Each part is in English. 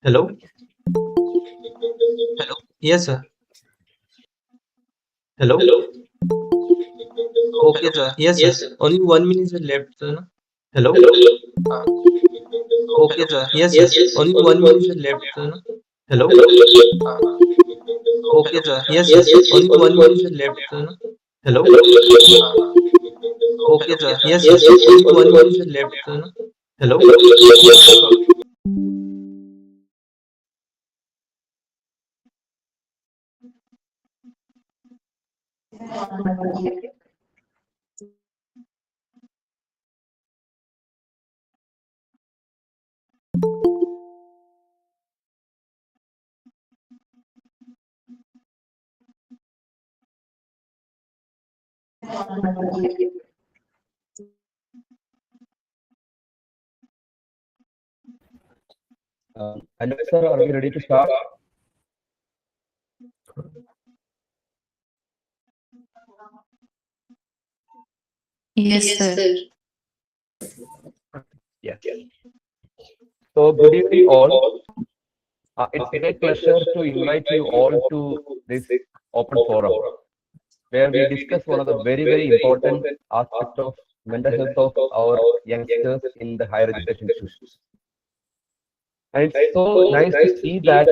Hello? Hello? Yes, sir. Hello? Okay, sir. Yes, sir. Only 1 minute is left, sir. No? Hello? Uh, okay, sir. Yes, sir. Only 1 minute is left, sir. No? Hello? Uh, okay, sir. Yes, sir. Only 1 minute is left, sir. No? Hello? Okay, sir. Yes, sir. Only 1 minute is left, sir. No? Hello? Hello, sir. Are we ready to start? Yes, sir. Yes. So, good evening, all. It's a great pleasure to invite you all to this open forum where we discuss one of the very, very important aspects of mental health of our youngsters in the higher education institutions. And it's so nice to see that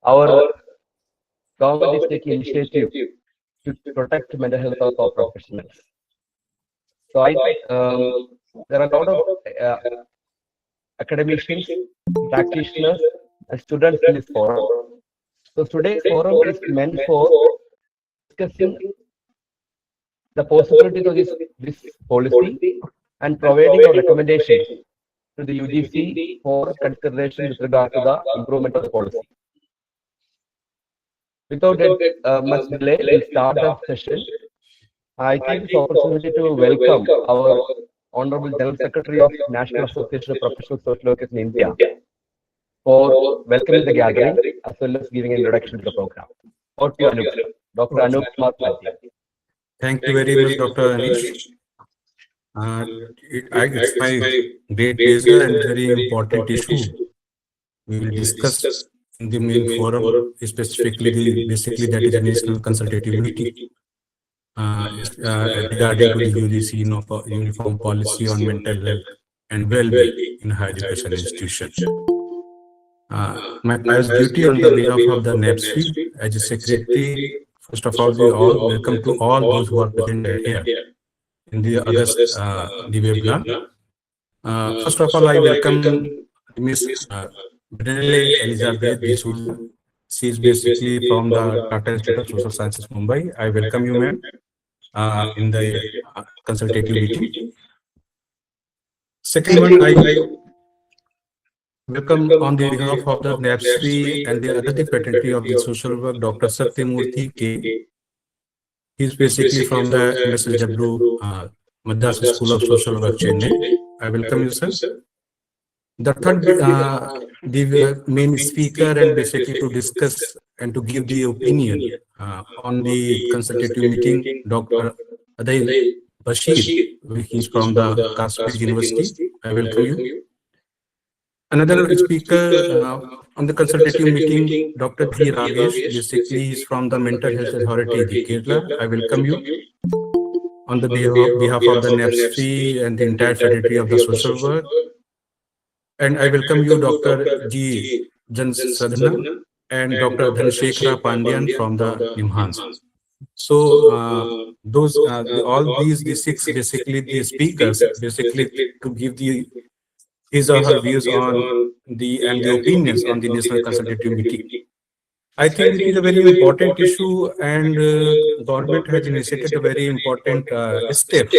our government is taking initiative to protect mental health of our professionals. So, there are a lot of academicians, practitioners, and students in this forum. So today's forum is meant for discussing the possibilities of this policy and providing a recommendation to the UGC for consideration with regard to the improvement of the policy. Without much delay, we'll start the session. I take this opportunity to welcome our Honorable General Secretary of National Association of Professional Social Workers in India for welcoming the gathering as well as giving an introduction to the program. Over to you, Anup. Dr. Anup Kumar Pandya. Thank you very much, Dr. Anish. It's my great pleasure and very important issue. We will discuss in the main forum, specifically basically that is a national consultative meeting regarding to the UGC Uniform Policy on mental health and well-being in higher education institutions. My pious duty on the behalf of the NAPSWI as a secretary, first of all, we all welcome to all those who are present here in the August the webinar. First of all, I welcome Ms. Benele Elizabeth D'Souza. She is basically from the Tata Institute of Social Sciences, Mumbai. I welcome you, ma'am, in the consultative meeting. Second one, I welcome on the behalf of the NAPSWI and the other patentee of the social work, Dr. Satyamurthy K. He is basically from the MSLW Madras School of Social Work, Chennai. I welcome you, sir. The third, the main speaker, and basically to discuss and to give the opinion on the consultative meeting, Dr. Adil Bashir. He is from the Kashmir University. I welcome you. Another speaker on the consultative meeting, Dr. G. Ragesh, basically he is from the Mental Health Authority, the Kerala. I welcome you. On the behalf of the NAPSWI and the entire fraternity of the social work. And I welcome you, Dr. G. Jan Sadhana and Dr. Dhanshekara Pandyan from the Nimhans. So those all these the six basically the speakers basically to give the his or her views on the opinions on the national consultative meeting. I think it is a very important issue, and government has initiated a very important step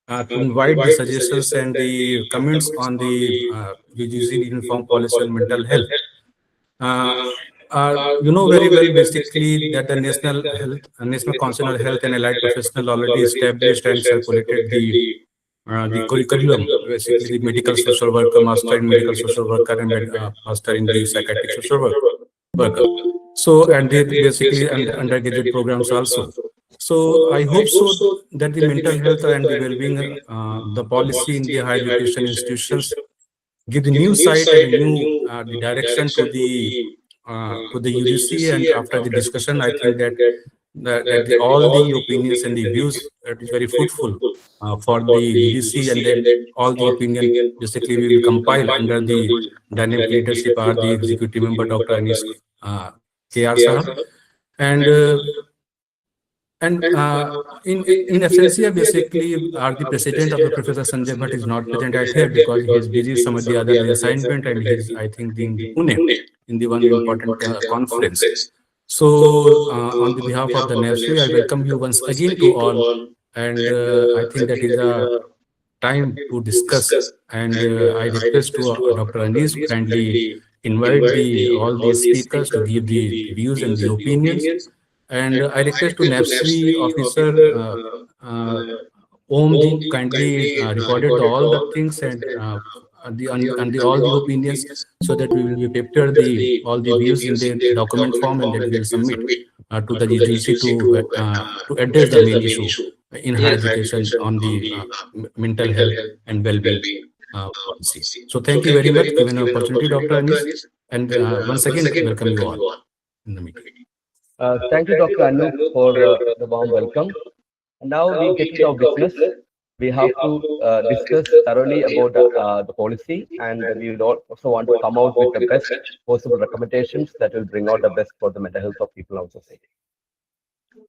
to invite the suggestions and the comments on the UGC Uniform Policy on mental health. Uh, you know very well, basically, that the National Council on Health and Allied Professional already established and circulated the curriculum, basically the medical social worker, master in medical social worker, and master in the psychiatric social worker. So, and they basically undergraduate programs also. So I hope so that the mental health and the well-being, the policy in the higher education institutions give the new sight and a new the direction to the UGC. And after the discussion, I think that all the opinions and the views is very fruitful for the UGC, and then all the opinion basically we will compile under the dynamic leadership or the executive member Dr. Anis KR Sahab. And in absentia, basically, the president of the Professor Sanjay Bhatt is not present at here because he is busy some of the other assignment, and he is, I think, in the Pune in the one important conference. So, on the behalf of the NAPSWI, I welcome you once again to all, and I think that is a time to discuss. And I request to Dr. Anis kindly invite all these speakers to give the views and the opinions. And I request to NAPSWI officer Omji kindly recorded all the things and all the opinions, so that we will be prepared all the views in the document form, and that we will submit to the UGC to address the main issue in higher education on the mental health and well-being policy. So thank you very much given an opportunity, Dr. Anis, and once again welcome you all in the meeting. Thank you, Dr. Anup, for the warm welcome. Now we get into our business. We have to discuss thoroughly about the policy, and we will also want to come out with the best possible recommendations that will bring out the best for the mental health of people in our society.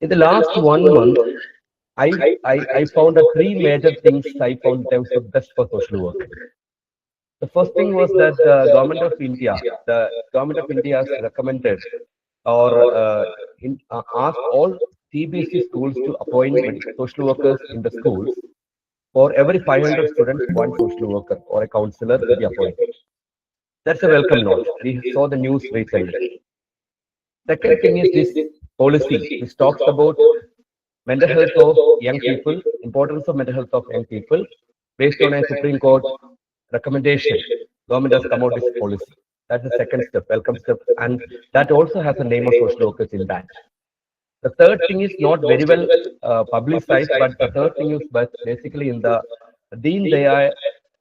In the last 1 month, I found three major things I found in terms of best for social work. The first thing was that the government of India has recommended or asked all CBSE schools to appoint social workers in the schools. For every 500 students, one social worker or a counselor will be appointed. That's a welcome note. We saw the news recently. Second thing is this policy, which talks about mental health of young people, importance of mental health of young people, based on a Supreme Court recommendation. Government has come out with this policy. That's the second step, welcome step, and that also has a name of social workers in that. The third thing is not very well publicized, but the third thing is basically in the Deen Dayal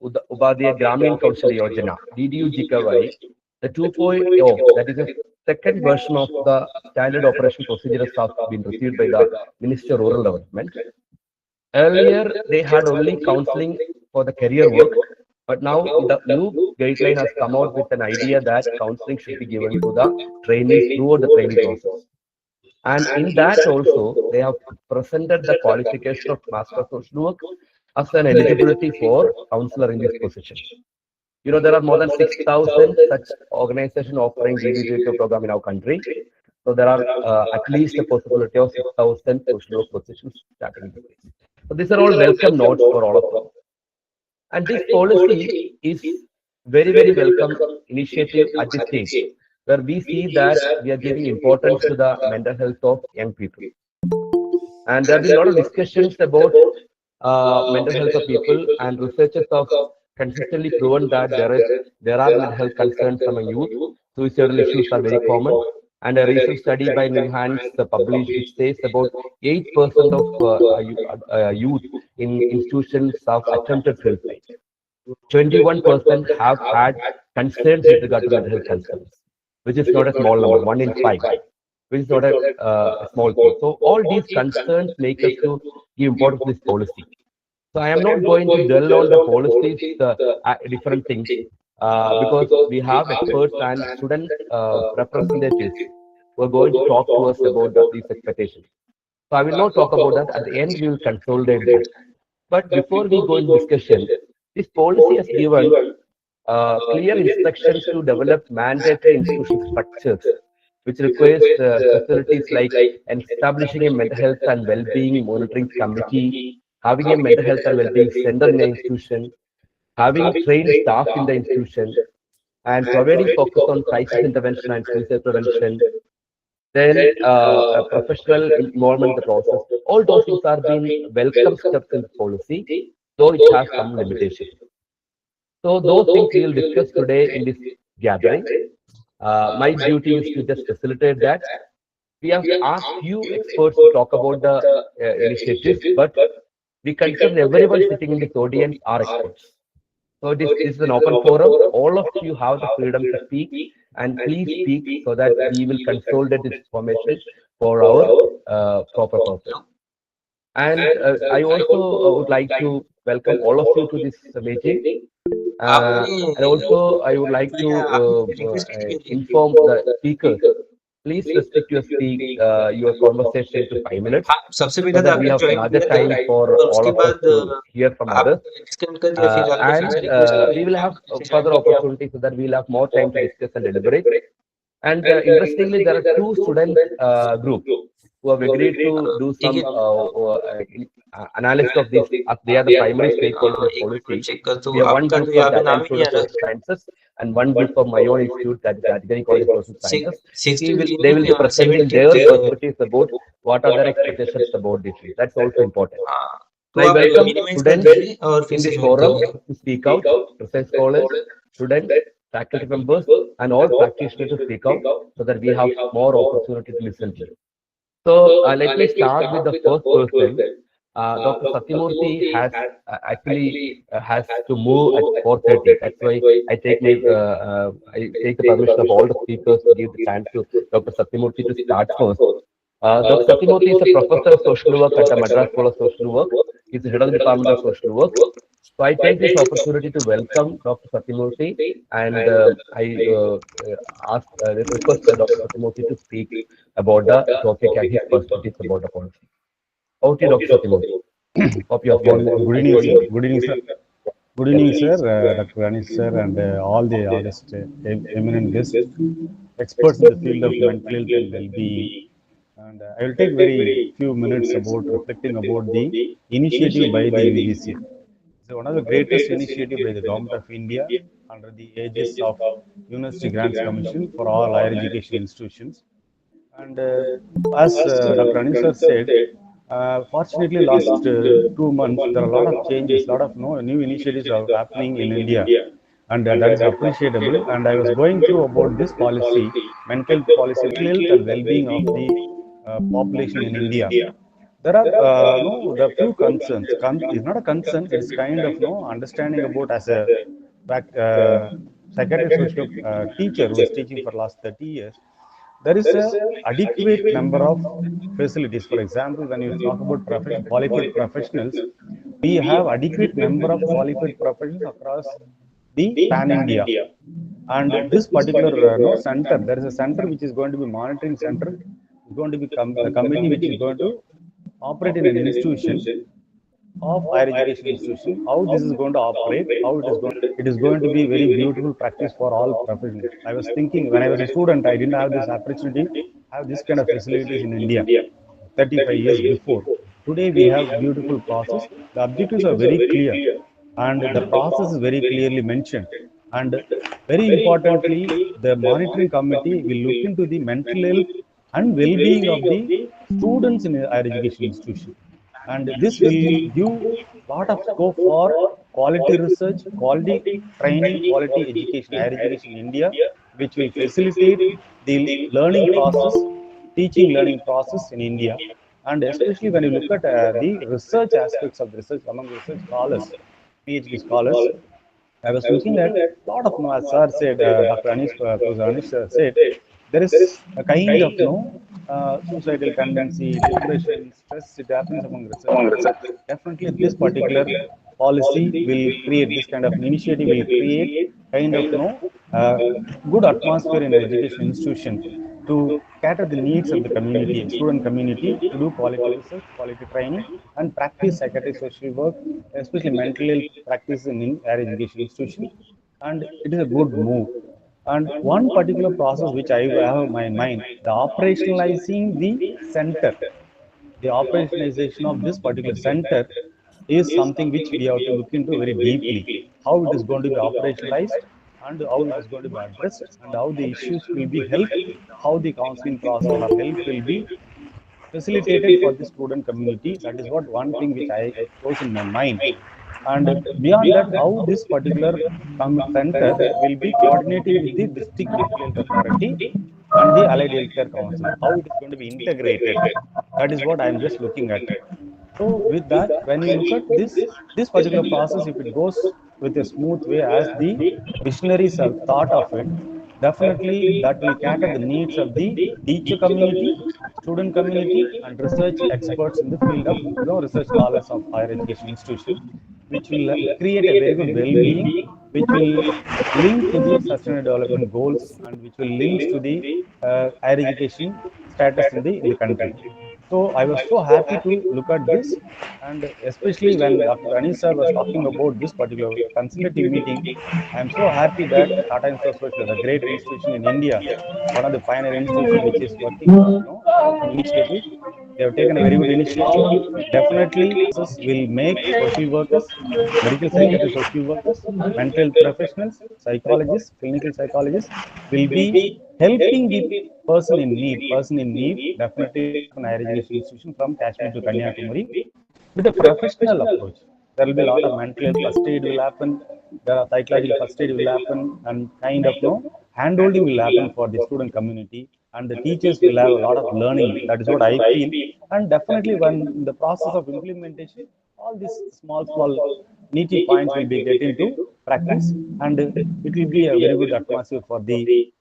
Upadhyaya Gramin Kaushal Yojana, DDU-GKY, the 2.0, that is the second version of the standard operation procedures have been received by the Minister of Rural Development. Earlier, they had only counseling for the career work, but now the new guideline has come out with an idea that counseling should be given to the trainees throughout the training process. And in that also, they have presented the qualification of Master of Social Work as an eligibility for counselor in this position. You know, there are more than 6,000 such organizations offering DDU program in our country. So there are at least a possibility of 6,000 social work positions starting in place. So these are all welcome notes for all of them. And this policy is very, very welcome initiative at this stage, where we see that we are giving importance to the mental health of young people. And there have been a lot of discussions about mental health of people, and researchers have consistently proven that there are mental health concerns among youth. Suicidal issues are very common. And a recent study by New Hands published, which says about 8% of youth in institutions have attempted suicide. 21% have had concerns with regard to mental health concerns, which is not a small number, 1 in 5, which is not a small thing. So all these concerns make us to give importance to this policy. So I am not going to dwell on the policies, different things, because we have experts and student representatives who are going to talk to us about these expectations. So I will not talk about that. At the end, we will consolidate that. But before we go into discussion, this policy has given clear instructions to develop mandatory institutional structures, which requires facilities like establishing a mental health and well-being monitoring committee, having a mental health and well-being center in the institution, having trained staff in the institution, and providing focus on crisis intervention and suicide prevention, then a professional involvement in the process. All those things are being welcome steps in the policy, though it has some limitations. So those things we will discuss today in this gathering. My duty is to just facilitate that. We have asked few experts to talk about the initiatives, but we consider everyone sitting in this audience are experts. So this is an open forum. All of you have the freedom to speak, and please speak so that we will consolidate this information for our proper purpose. And I also would like to welcome all of you to this meeting. And also, I would like to inform the speakers. Please restrict your conversation to 5 minutes सबसे so पहले तो that we आपने have join larger किया था time for और all उसके of us बाद to hear from आप others. डिस्कनेक्ट कर दिया फिर आपने फिर And से request we will have further किया opportunity so that we will have more time to discuss and deliberate. And interestingly, there are two student groups who have agreed to do ठीक है some analysis of this, as they are the primary stakeholders in the एक minute में policy. Check कर तो We have one आपका group तो from यहाँ पे Data नाम and ही नहीं आ Social रहा Sciences and one group from my own institute, that is Category College of Social Sciences. They will be है presenting their perspectives about what are their expectations about this. That's also important. तो And I आप welcome minimise कर students दीजिए और फिर in से this join forum करिए to speak out, research scholars, students, faculty members, and all practitioners to speak out so that we have more opportunity to listen to you. So let me start with the first person. Dr. Satyamurthy has actually has to move at 4:30. That's why I take the permission of all the speakers to give the chance to Dr. Satyamurthy to start first. Dr. Satyamurthy is a professor of social work at the Madras School of Social Work. He's the head of the Department of Social Work. So I take this opportunity to welcome Dr. Satyamurthy, and I request Dr. Satyamurthy to speak about the topic and his perspectives about the policy. Over to you, Dr. Satyamurthy. Hope you are Good feeling good nice evening, for sir. you. Good evening, sir. Good evening, sir. Dr. Anish, sir, and all the august, eminent guests, experts in the field of mental health and well-being. And I will take very few minutes about reflecting about the initiative by the UGC. It's one of the greatest initiative by the Government of India under the aegis of University Grants Commission for all higher education institutions. And as Dr. Anish sir said, fortunately, last 2 months, there are a lot of changes, a lot of new initiatives are happening in India, and that is appreciable. And I was going through about this policy, mental policy, mental health and well-being of the population in India. There are no the few concerns. It's not a concern; it's kind of no understanding about as a psychiatric social teacher who is teaching for last 30 years. There is a adequate number of facilities. For example, when you talk about qualified professionals, we have adequate number of qualified professionals across the pan India. And this particular no center, there is a center which is going to be monitoring center, is going to be a committee which is going to operate in an institution of higher education institution, how this is going to operate, how it is going to be very beautiful practice for all professionals. I was thinking when I was a student, I didn't have this opportunity, have this kind of facilities in India 35 years before. Today we have beautiful process. The objectives are very clear and the process is very clearly mentioned. And very importantly, the monitoring committee will look into the mental health and well-being of the students in higher education institution. And this will give lot of scope for quality research, quality training, quality education, higher education in India, which will facilitate the learning process, teaching learning process in India. And especially when you look at the research aspects of the research among research scholars, PhD scholars, I was looking at a lot of, as sir said, Dr. Anish, Professor Anish said, there is a kind of suicidal tendency, depression, stress, it happens among researchers. Definitely, this particular policy will create this kind of initiative, will create kind of good atmosphere in an education institution to cater the needs of the community, student community, to do quality research, quality training, and practice psychiatric social work, especially mental health practice in higher education institution. And it is a good move. And one particular process which I have in my mind, the operationalizing the center, the operationalization of this particular center is something which we have to look into very deeply. How it is going to be operationalized and how it is going to be addressed and how the issues will be helped, how the counseling process or help will be facilitated for the student community. That is what one thing which I chose in my mind. And beyond that, how this particular center will be coordinating with the district mental health authority and the allied healthcare council, how it is going to be integrated. That is what I am just looking at. So with that, when you look at this particular process, if it goes with a smooth way as the visionaries have thought of it, definitely that will cater the needs of the teacher community, student community, and research experts in the field of research scholars of higher education institution, which will create a very good well-being, which will link to the sustainable development goals, and which will link to the higher education status in the country. So I was so happy to look at this, and especially when Dr. Anish sir was talking about this particular consultative meeting, I am so happy that Tata Institute of Social, the great institution in India, one of the pioneer institutions which is working for a lot of initiatives. They have taken a very good initiative. Definitely, this will make social workers, medical psychiatric social workers, mental health professionals, psychologists, clinical psychologists will be helping the person in need. Person in need definitely will happen higher education institution from Kashmir to Kanyakumari with a professional approach. There will be a lot of mental health first aid will happen, the psychological first aid will happen, and kind of hand holding will happen for the student community, and the teachers will have a lot of learning. That is what I feel. And definitely when the process of implementation, all these small nitty points will be get into practice, and it will be a very good atmosphere for the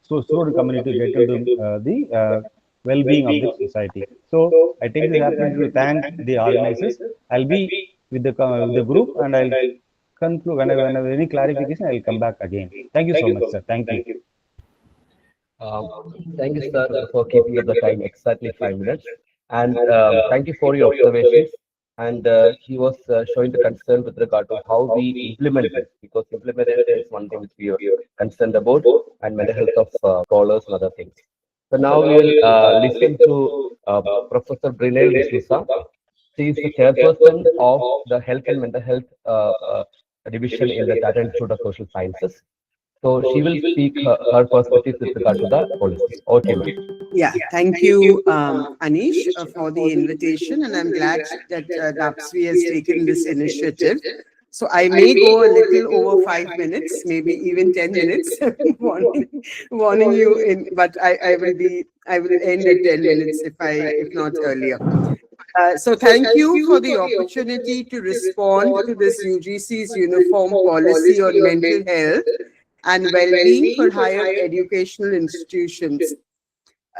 so student community to get into the well-being of the society. So I take this opportunity to thank the organizers. I'll be with the group, and I'll conclude whenever any clarification. I'll come back again. Thank you so much, sir. Thank you. Um, Thank you, sir, for keeping up the time exactly 5 minutes. And thank you for your observations. And he was showing the concern with regard to how we implement this, because implementation is one thing which we are concerned about, and mental health of scholars and other things. So now we will listen to Professor Brinel D'Souza. She is the chairperson of the Health and Mental Health Division in the Tata Institute of Social Sciences. So she will speak her perspective with regard to the policy. Okay, ma'am. Yeah, thank you, Anish, for the invitation, and I'm glad that NAPSWI has taken this initiative. So I may go a little over 5 minutes, maybe even 10 minutes, warning you in, but I will end at 10 minutes if not earlier. So thank you for the opportunity to respond to this UGC's Uniform Policy on Mental Health and Well-being for Higher Educational Institutions.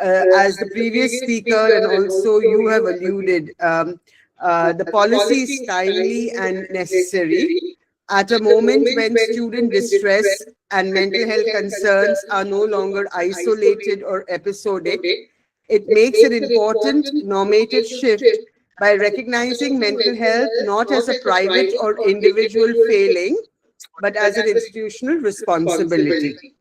As the previous speaker and also you have alluded, the policy is timely and necessary at a moment when student distress and mental health concerns are no longer isolated or episodic. It makes an important normative shift by recognizing mental health not as a private or individual failing, but as an institutional responsibility.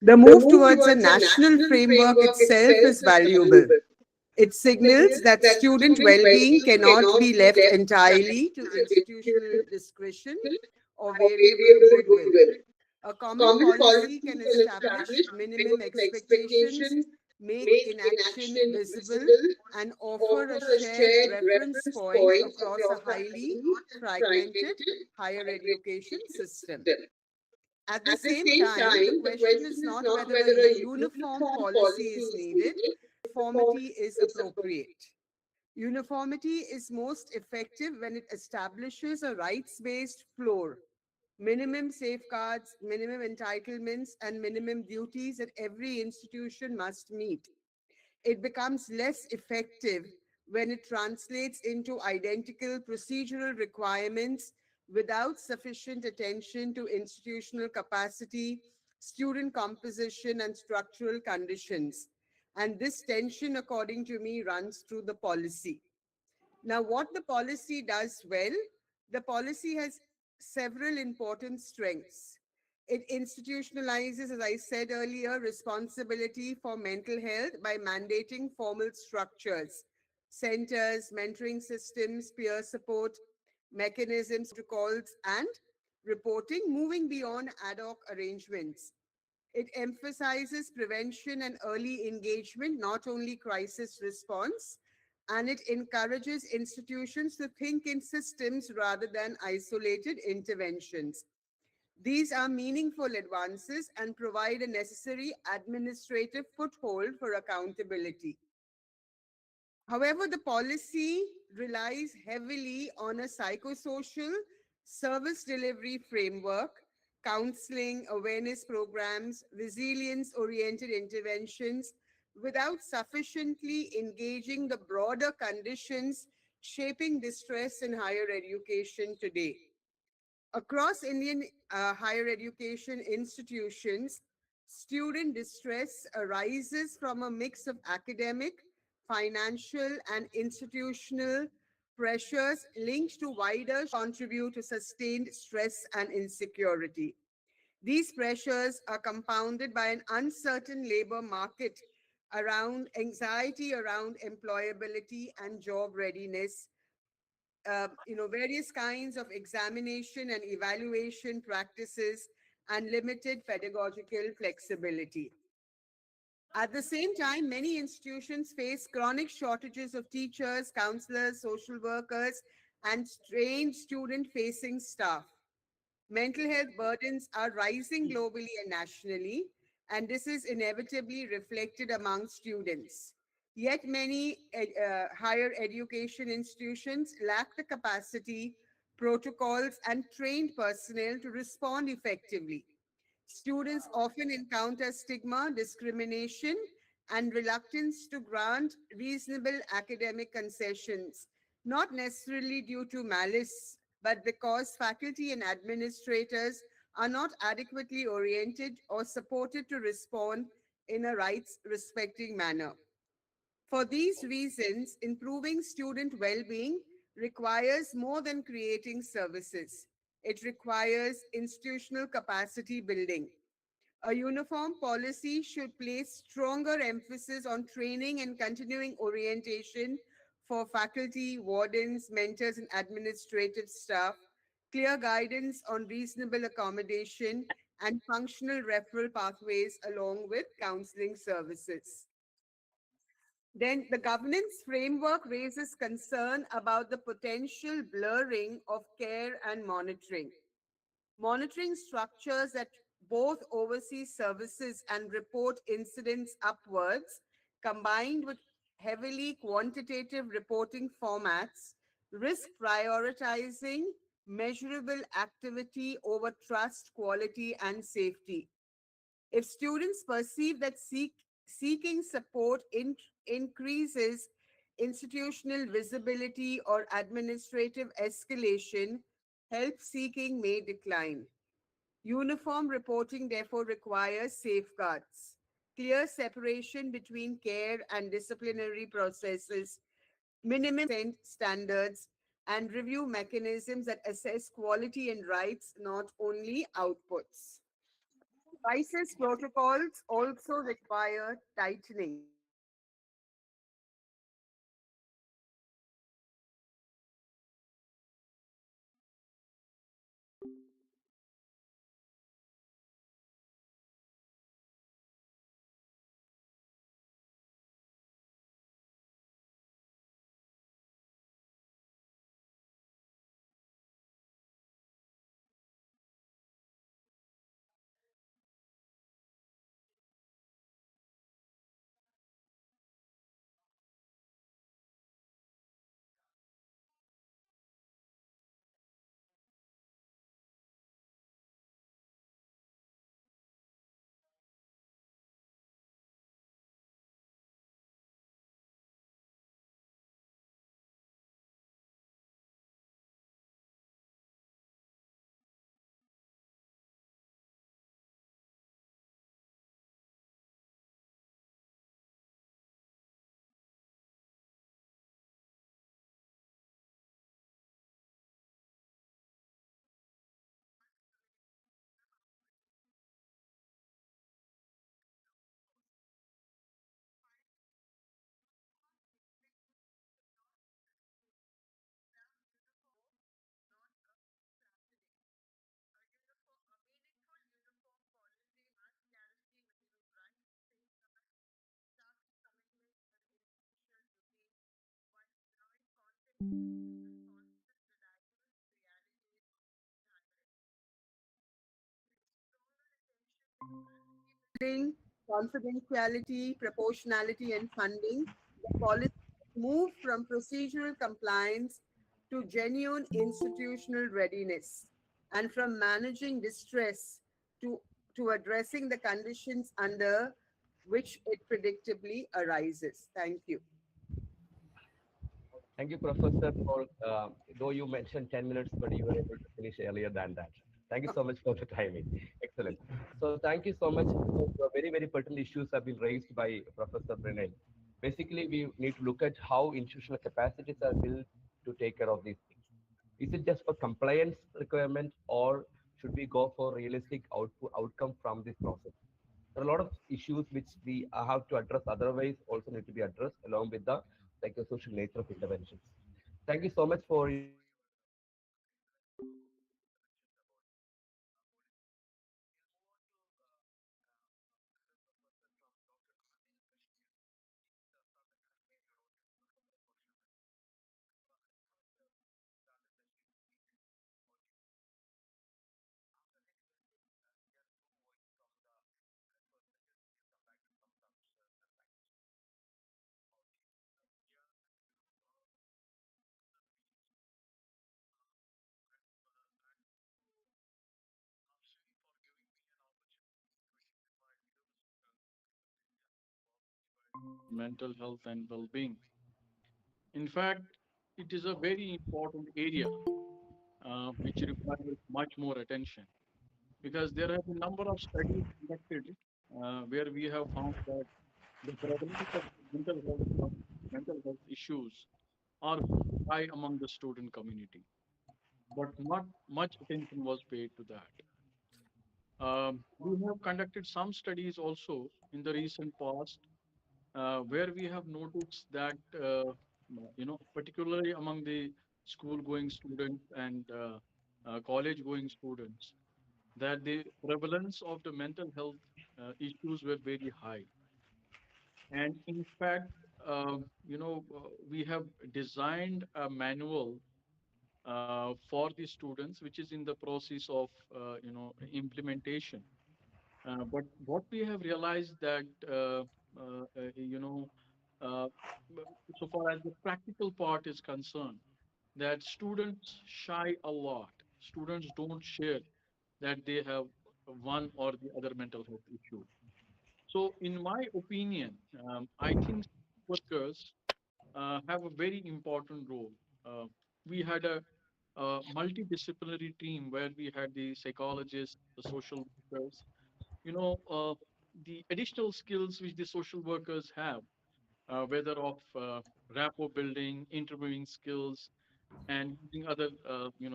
The move towards a national framework itself is valuable. It signals that student well-being cannot be left entirely to institutional discretion or variable goodwill. A common policy can establish minimum expectations, make inaction visible, and offer a shared reference point across a highly fragmented higher education system. At the same time, the question is not whether a uniform policy is needed, uniformity is appropriate. Uniformity is most effective when it establishes a rights-based floor, minimum safeguards, minimum entitlements, and minimum duties that every institution must meet. It becomes less effective when it translates into identical procedural requirements without sufficient attention to institutional capacity, student composition, and structural conditions. And this tension, according to me, runs through the policy. Now, what the policy does well, the policy has several important strengths. It institutionalizes, as I said earlier, responsibility for mental health by mandating formal structures, centers, mentoring systems, peer support, mechanisms, protocols, and reporting, moving beyond ad hoc arrangements. It emphasizes prevention and early engagement, not only crisis response, and it encourages institutions to think in systems rather than isolated interventions. These are meaningful advances and provide a necessary administrative foothold for accountability. However, the policy relies heavily on a psychosocial service delivery framework, counseling, awareness programs, resilience oriented interventions, without sufficiently engaging the broader conditions shaping distress in higher education today. Across Indian higher education institutions, student distress arises from a mix of academic, financial, and institutional pressures linked to wider contribute to sustained stress and insecurity. These pressures are compounded by an uncertain labor market around anxiety around employability and job readiness, various kinds of examination and evaluation practices, and limited pedagogical flexibility. At the same time, many institutions face chronic shortages of teachers, counselors, social workers, and trained student-facing staff. Mental health burdens are rising globally and nationally, and this is inevitably reflected among students. Yet many higher education institutions lack the capacity, protocols, and trained personnel to respond effectively. Students often encounter stigma, discrimination, and reluctance to grant reasonable academic concessions, not necessarily due to malice, but because faculty and administrators are not adequately oriented or supported to respond in a rights respecting manner. For these reasons, improving student well being requires more than creating services. It requires institutional capacity building. A uniform policy should place stronger emphasis on training and continuing orientation for faculty, wardens, mentors, and administrative staff, clear guidance on reasonable accommodation, and functional referral pathways along with counseling services. Then the governance framework raises concern about the potential blurring of care and monitoring. Monitoring structures that both oversee services and report incidents upwards, combined with heavily quantitative reporting formats, risk prioritizing measurable activity over trust, quality, and safety. If students perceive that seeking support increases institutional visibility or administrative escalation, help seeking may decline. Uniform reporting therefore requires safeguards, clear separation between care and disciplinary processes, minimum consent standards, and review mechanisms that assess quality and rights, not only outputs. Crisis protocols also require tightening. Building, confidentiality, proportionality, and funding, the policy move from procedural compliance to genuine institutional readiness, and from managing distress to, to addressing the conditions under which it predictably arises. Thank you. Thank you, Professor, for though you mentioned 10 minutes, but you were able to finish earlier than that. Thank you so much for the timing. Excellent. So thank you so much. Very, very pertinent issues have been raised by Professor Pranay. Basically, we need to look at how institutional capacities are built to take care of these things. Is it just for compliance requirement, or should we go for realistic outcome from this process? There are a lot of issues which we have to address, otherwise also need to be addressed along with the psychosocial nature of interventions. Thank you so much for your insights and excellent interventions about this. We'll move on to another professor from Dr. Anish Kashmir. He's from the Kashmir University School of Social Work. I thought we start the session with him about his experience. After his presentation, hear two voices from the different perspectives. We'll come back with some perspectives about him. Here, I'm going to another piece. And NAPSWI for giving me an opportunity to share my views in this area of evaluating mental health and well-being. In fact, it is a very important area which requires much more attention because there have been a number of studies conducted where we have found that the prevalence of mental health issues are high among the student community, but not much attention was paid to that. We have conducted some studies also in the recent past where we have noticed that particularly among the school-going students and college-going students, that the prevalence of the mental health issues were very high. And in fact, we have designed a manual for the students, which is in the process of implementation. But what we have realized that uh, uh, you know uh, so far as the practical part is concerned, that students shy a lot. Students don't share that they have one or the other mental health issue. So, in my opinion, I think workers have a very important role. Uh, we had a multidisciplinary team where we had the psychologists, the social workers, the additional skills which the social workers have, whether of rapport building, interviewing skills, and using other,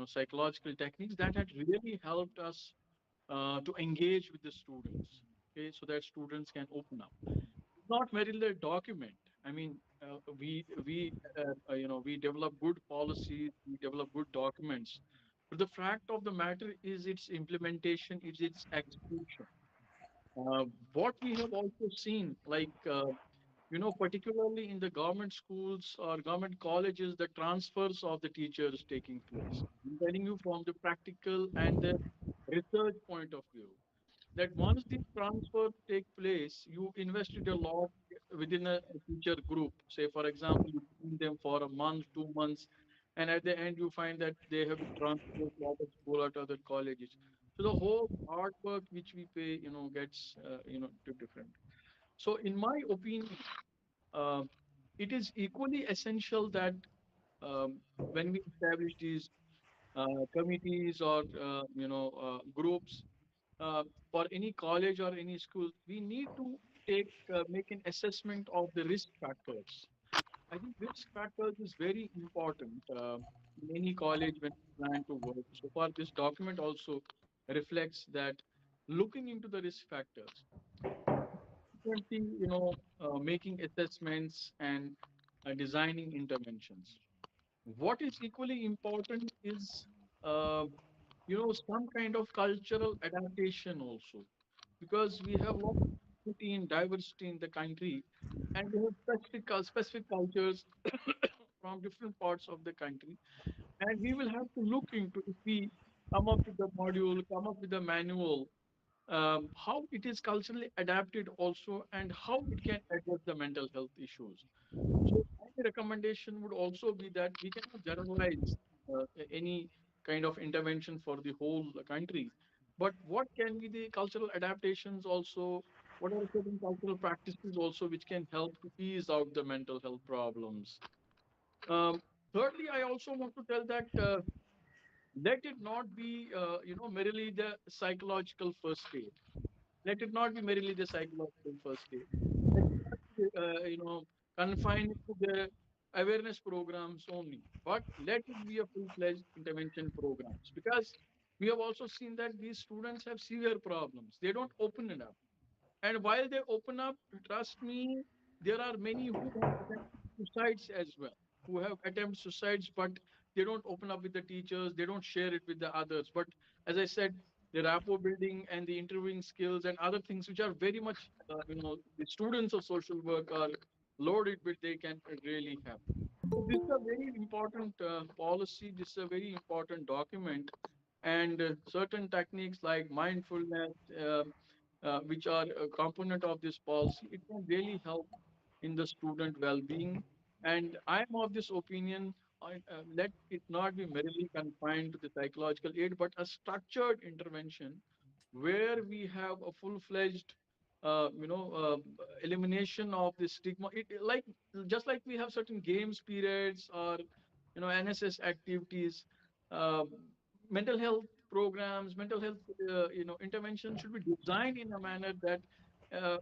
psychological techniques that had really helped us to engage with the students, okay, so that students can open up. Not merely a document. I mean, we develop good policies, we develop good documents, but the fact of the matter is its implementation, is its execution. What we have also seen, like particularly in the government schools or government colleges, the transfers of the teachers taking place. I'm telling you from the practical and the research point of view that once these transfers take place, you invested a lot within a teacher group. Say, for example, you train them for a month, 2 months, and at the end you find that they have been transferred to other school or to other colleges. So the whole hard work which we pay, gets to different. So, in my opinion, uh, it is equally essential that when we establish these committees or groups for any college or any school, we need to make an assessment of the risk factors. I think risk factors is very important in any college when we plan to work. So far, this document also reflects that looking into the risk factors, frequently, making assessments and designing interventions. What is equally important is, some kind of cultural adaptation also, because we have lot of diversity in the country, and we have specific cultures from different parts of the country, and we will have to look into, if we come up with the module, come up with a manual, how it is culturally adapted also, and how it can address the mental health issues. So my recommendation would also be that we cannot generalize any kind of intervention for the whole country, but what can be the cultural adaptations also? What are certain cultural practices also which can help to ease out the mental health problems? Um, Thirdly, I also want to tell that let it not be, merely the psychological first aid. Let it not be merely the psychological first aid. Let it not be, confined to the awareness programs only, but let it be a full-fledged intervention programs. Because we have also seen that these students have severe problems. They don't open it up. And while they open up, trust me, there are many who have attempted suicides as well, who have attempted suicides, but they don't open up with the teachers, they don't share it with the others. But as I said, the rapport building and the interviewing skills and other things which are very much, the students of social work are loaded with, they can really help. So this is a very important policy. This is a very important document, and certain techniques like mindfulness, which are a component of this policy, it can really help in the student well-being. And I'm of this opinion, let it not be merely confined to the psychological aid, but a structured intervention where we have a full-fledged, elimination of the stigma. Like just like we have certain games periods or NSS activities, uh, mental health programs, mental health intervention should be designed in a manner that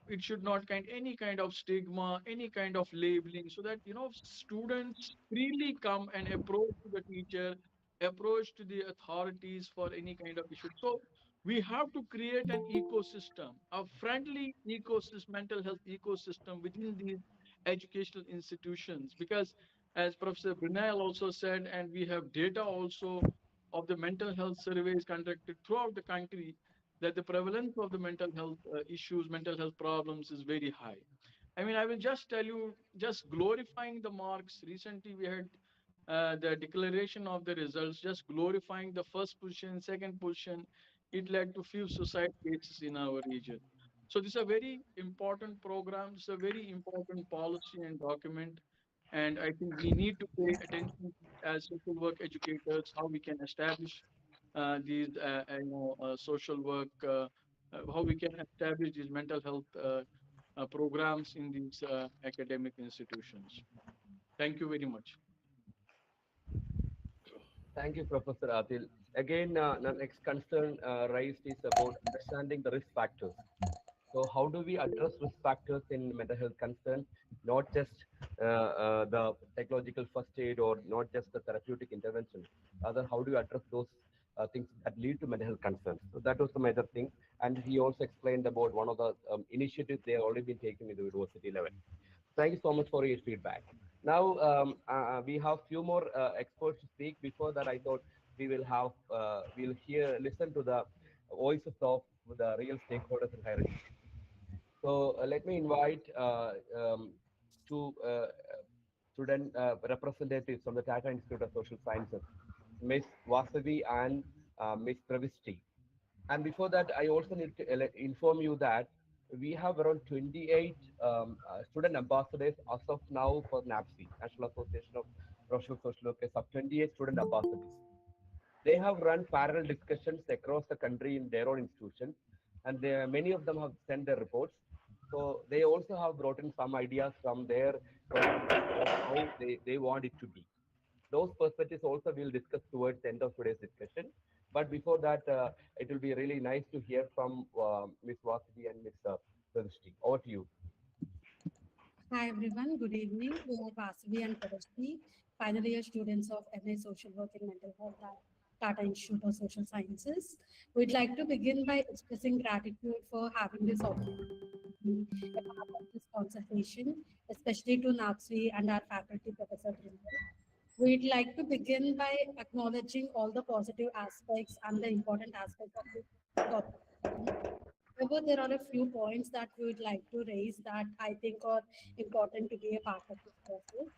it should not any kind of stigma, any kind of labeling, so that students freely come and approach to the teacher, approach to the authorities for any kind of issue. So we have to create an ecosystem, a friendly ecosystem, mental health ecosystem within these educational institutions. Because as Professor Brunel also said, and we have data also of the mental health surveys conducted throughout the country, that the prevalence of the mental health issues, mental health problems is very high. I mean, I will just tell you, just glorifying the marks. Recently, we had the declaration of the results, just glorifying the first position, second position. It led to few suicide cases in our region. So this is a very important program. This is a very important policy and document. And I think we need to pay attention as social work educators, how we can establish these, social work, how we can establish these mental health programs in these academic institutions. Thank you very much. Thank you, Professor Adil. Again, the next concern raised is about understanding the risk factors. So how do we address risk factors in mental health concerns, not just the psychological first aid or not just the therapeutic intervention? Rather, how do you address those things that lead to mental health concerns? So that was the major thing. And he also explained about one of the initiatives they have already been taken in the university level. Thank you so much for your feedback. Now we have few more experts to speak. Before that, I thought we will have listen to the voices of the real stakeholders in higher education. So let me invite two student representatives from the Tata Institute of Social Sciences, Ms. Vasavi and Ms. Pravishti. And before that, I also need to inform you that we have around 28 student ambassadors as of now for NAPSWI, National Association of Professional Social Workers, of 28 student ambassadors. They have run parallel discussions across the country in their own institutions, and many of them have sent their reports. So they also have brought in some ideas from their perspective of how they want it to be. Those perspectives also we'll discuss towards the end of today's discussion. But before that, it will be really nice to hear from Ms. Vasudev and Ms. Pravishti. Over to you. Hi everyone, good evening. We are Vasavi and Pravishti, final year students of MA Social Work and Mental Health at Tata Institute of Social Sciences. We'd like to begin by expressing gratitude for having this opportunity as part of this consultation, especially to NAPSWI and our faculty, Professor Brindal. We'd like to begin by acknowledging all the positive aspects and the important aspects of this document. However, there are a few points that we would like to raise that I think are important to be a part of this process.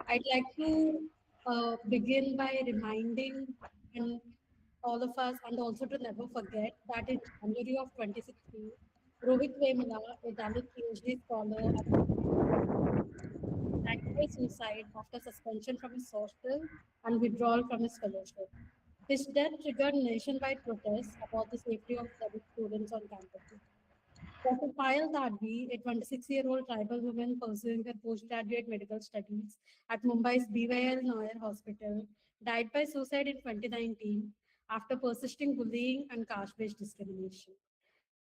I'd like to begin by reminding and all of us, and also to never forget, that in January of 2016, Rohit Vemula, a Dalit PhD scholar at died by suicide after suspension from his hostel and withdrawal from his fellowship. His death triggered nationwide protests about the safety of Dalit students on campuses. Dr. Payal Dadvi, a 26-year-old tribal woman pursuing her postgraduate medical studies at Mumbai's BYL Noyer Hospital, died by suicide in 2019 after persisting bullying and caste-based discrimination.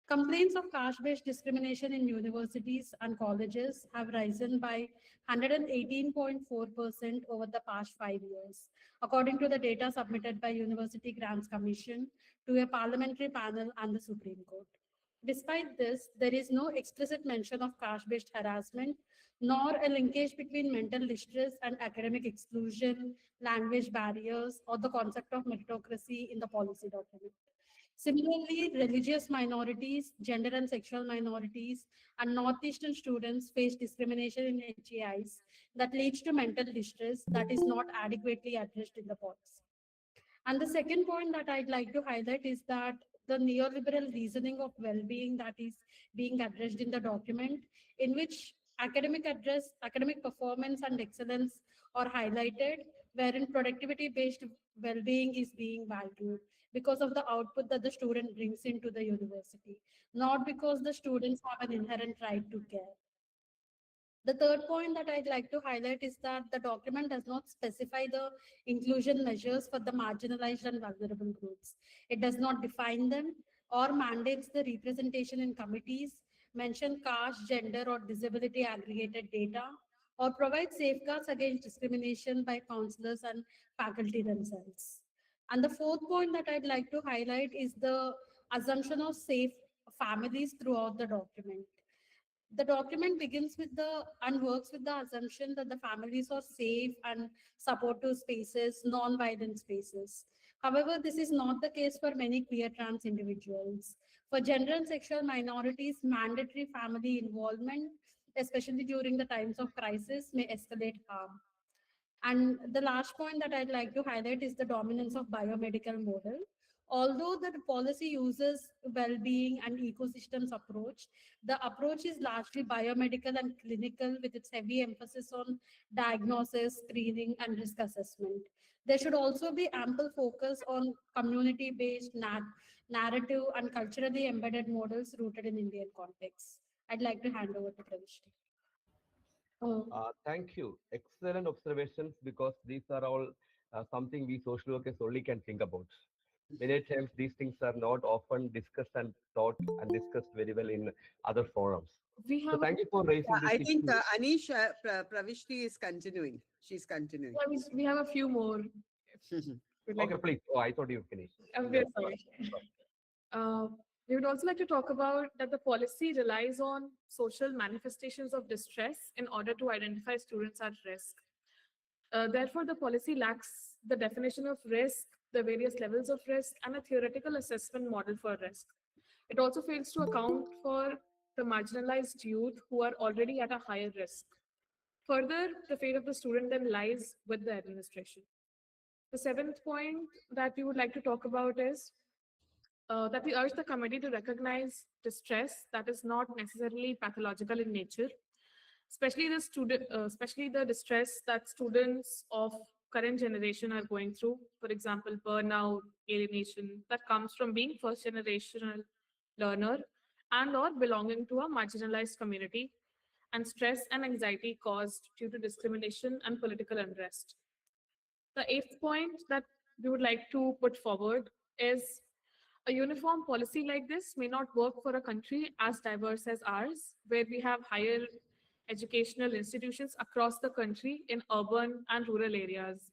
Complaints of caste-based discrimination in universities and colleges have risen by 118.4% over the past 5 years, according to the data submitted by University Grants Commission to a parliamentary panel and the Supreme Court. Despite this, there is no explicit mention of caste-based harassment, nor a linkage between mental distress and academic exclusion, language barriers, or the concept of meritocracy in the policy document. Similarly, religious minorities, gender and sexual minorities, and Northeastern students face discrimination in HEIs that leads to mental distress that is not adequately addressed in the policy. And the second point that I'd like to highlight is that the neoliberal reasoning of well-being that is being addressed in the document, in which academic performance and excellence are highlighted, wherein productivity-based well-being is being valued because of the output that the student brings into the university, not because the students have an inherent right to care. The third point that I'd like to highlight is that the document does not specify the inclusion measures for the marginalized and vulnerable groups. It does not define them or mandates the representation in committees, mention caste, gender, or disability aggregated data, or provide safeguards against discrimination by counselors and faculty themselves. And the fourth point that I'd like to highlight is the assumption of safe families throughout the document. The document begins with the and works with the assumption that the families are safe and supportive spaces, non-violent spaces. However, this is not the case for many queer trans individuals. For gender and sexual minorities, mandatory family involvement, especially during the times of crisis, may escalate harm. And the last point that I'd like to highlight is the dominance of biomedical model. Although the policy uses well-being and ecosystems approach, the approach is largely biomedical and clinical with its heavy emphasis on diagnosis, screening, and risk assessment. There should also be ample focus on community-based narrative and culturally embedded models rooted in Indian context. I'd like to hand over to Pravishti. Thank you. Excellent observations, because these are all something we social workers only can think about. Many times these things are not often discussed and taught and discussed very well in other forums. So thank you for raising this I think issue. Anish, Pravishti is continuing. She's continuing. Yeah, we have a few more. Okay, please. Oh, I thought you finished. I'm very sorry. We would also like to talk about that the policy relies on social manifestations of distress in order to identify students at risk. Therefore, the policy lacks the definition of risk, the various levels of risk, and a theoretical assessment model for risk. It also fails to account for the marginalized youth who are already at a higher risk. Further, the fate of the student then lies with the administration. The seventh point that we would like to talk about is that we urge the committee to recognize distress that is not necessarily pathological in nature, especially the distress that students of current generation are going through. For example, burnout, alienation that comes from being first generational learner and or belonging to a marginalized community, and stress and anxiety caused due to discrimination and political unrest. The eighth point that we would like to put forward is a uniform policy like this may not work for a country as diverse as ours, where we have higher educational institutions across the country in urban and rural areas,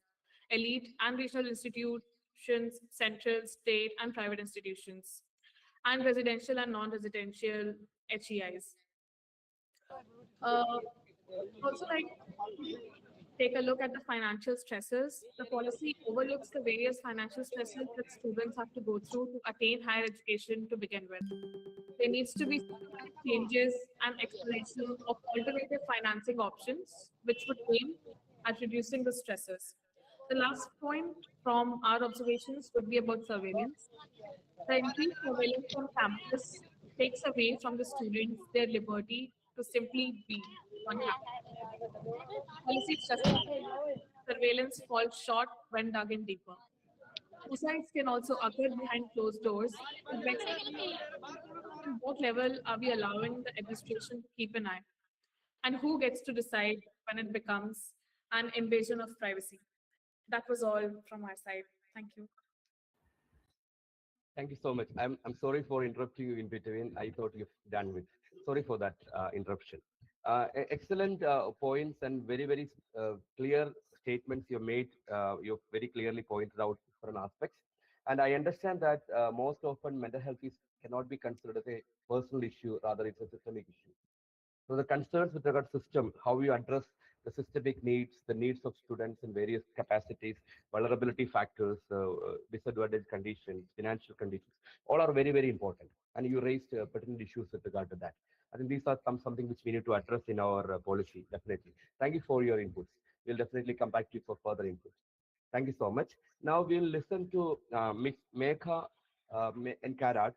elite and regional institutions, central, state, and private institutions, and residential and non-residential HEIs. Also, like, take a look at the financial stresses. The policy overlooks the various financial stresses that students have to go through to attain higher education to begin with. There needs to be systematic changes and exploration of alternative financing options, which would aim at reducing the stressors. The last point from our observations would be about surveillance. The increased surveillance on campus takes away from the students their liberty to simply be on campus. Policies justify surveillance falls short when dug in deeper. Suicides can also occur behind closed doors. It begs the question, at what level are we allowing the administration to keep an eye? And who gets to decide when it becomes an invasion of privacy? That was all from our side. Thank you. Thank you so much. I'm sorry for interrupting you in between. I thought you've done with. Sorry for that interruption. Excellent points and very clear statements you made. You've very clearly pointed out different aspects. And I understand that most often mental health is cannot be considered as a personal issue, rather it's a systemic issue. So the concerns with regard to system, how you address the systemic needs, the needs of students in various capacities, vulnerability factors, disadvantaged conditions, financial conditions, all are very important. And you raised pertinent issues with regard to that. I think these are something which we need to address in our policy, definitely. Thank you for your inputs. We'll definitely come back to you for further inputs. Thank you so much. Now we'll listen to Ms. Megha Enkarat.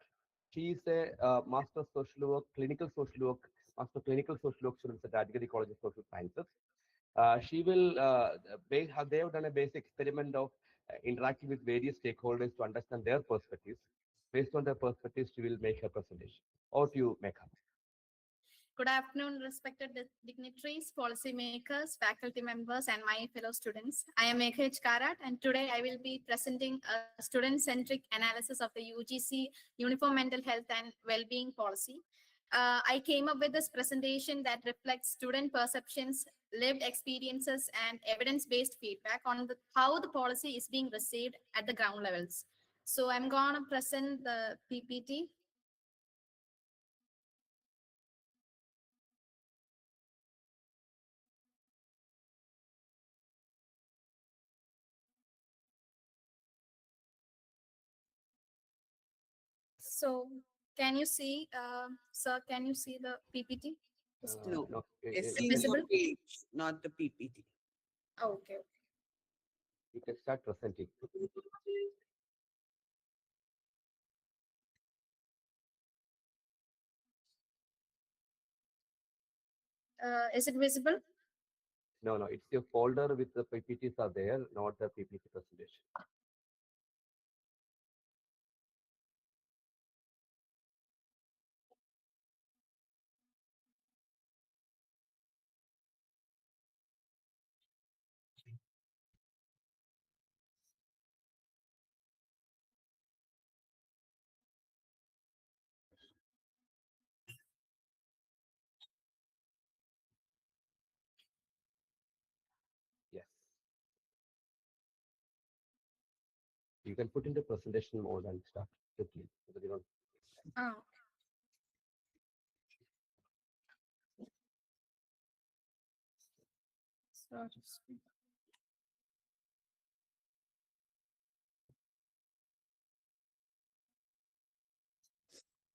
She is a Master Social Work, Clinical Social Work, Master Clinical Social Work students at Adgiri College of Social Sciences. She will, they have done a basic experiment of interacting with various stakeholders to understand their perspectives. Based on their perspectives, she will make her presentation. Over to you, Megha. Good afternoon, respected dignitaries, policymakers, faculty members, and my fellow students. I am Megha H. Karat, and today I will be presenting a student-centric analysis of the UGC Uniform Mental Health and Wellbeing Policy. I came up with this presentation that reflects student perceptions, lived experiences, and evidence-based feedback on how the policy is being received at the ground levels. So I'm going to present the PPT. So can you see, sir, can you see the PPT? No, Is see it visible? the page, not the PPT. Oh, okay. You can start presenting. Is it visible? No, it's your folder with the PPTs are there, not the PPT presentation. Yes. You can put in the presentation mode and start quickly so that you don't. Oh.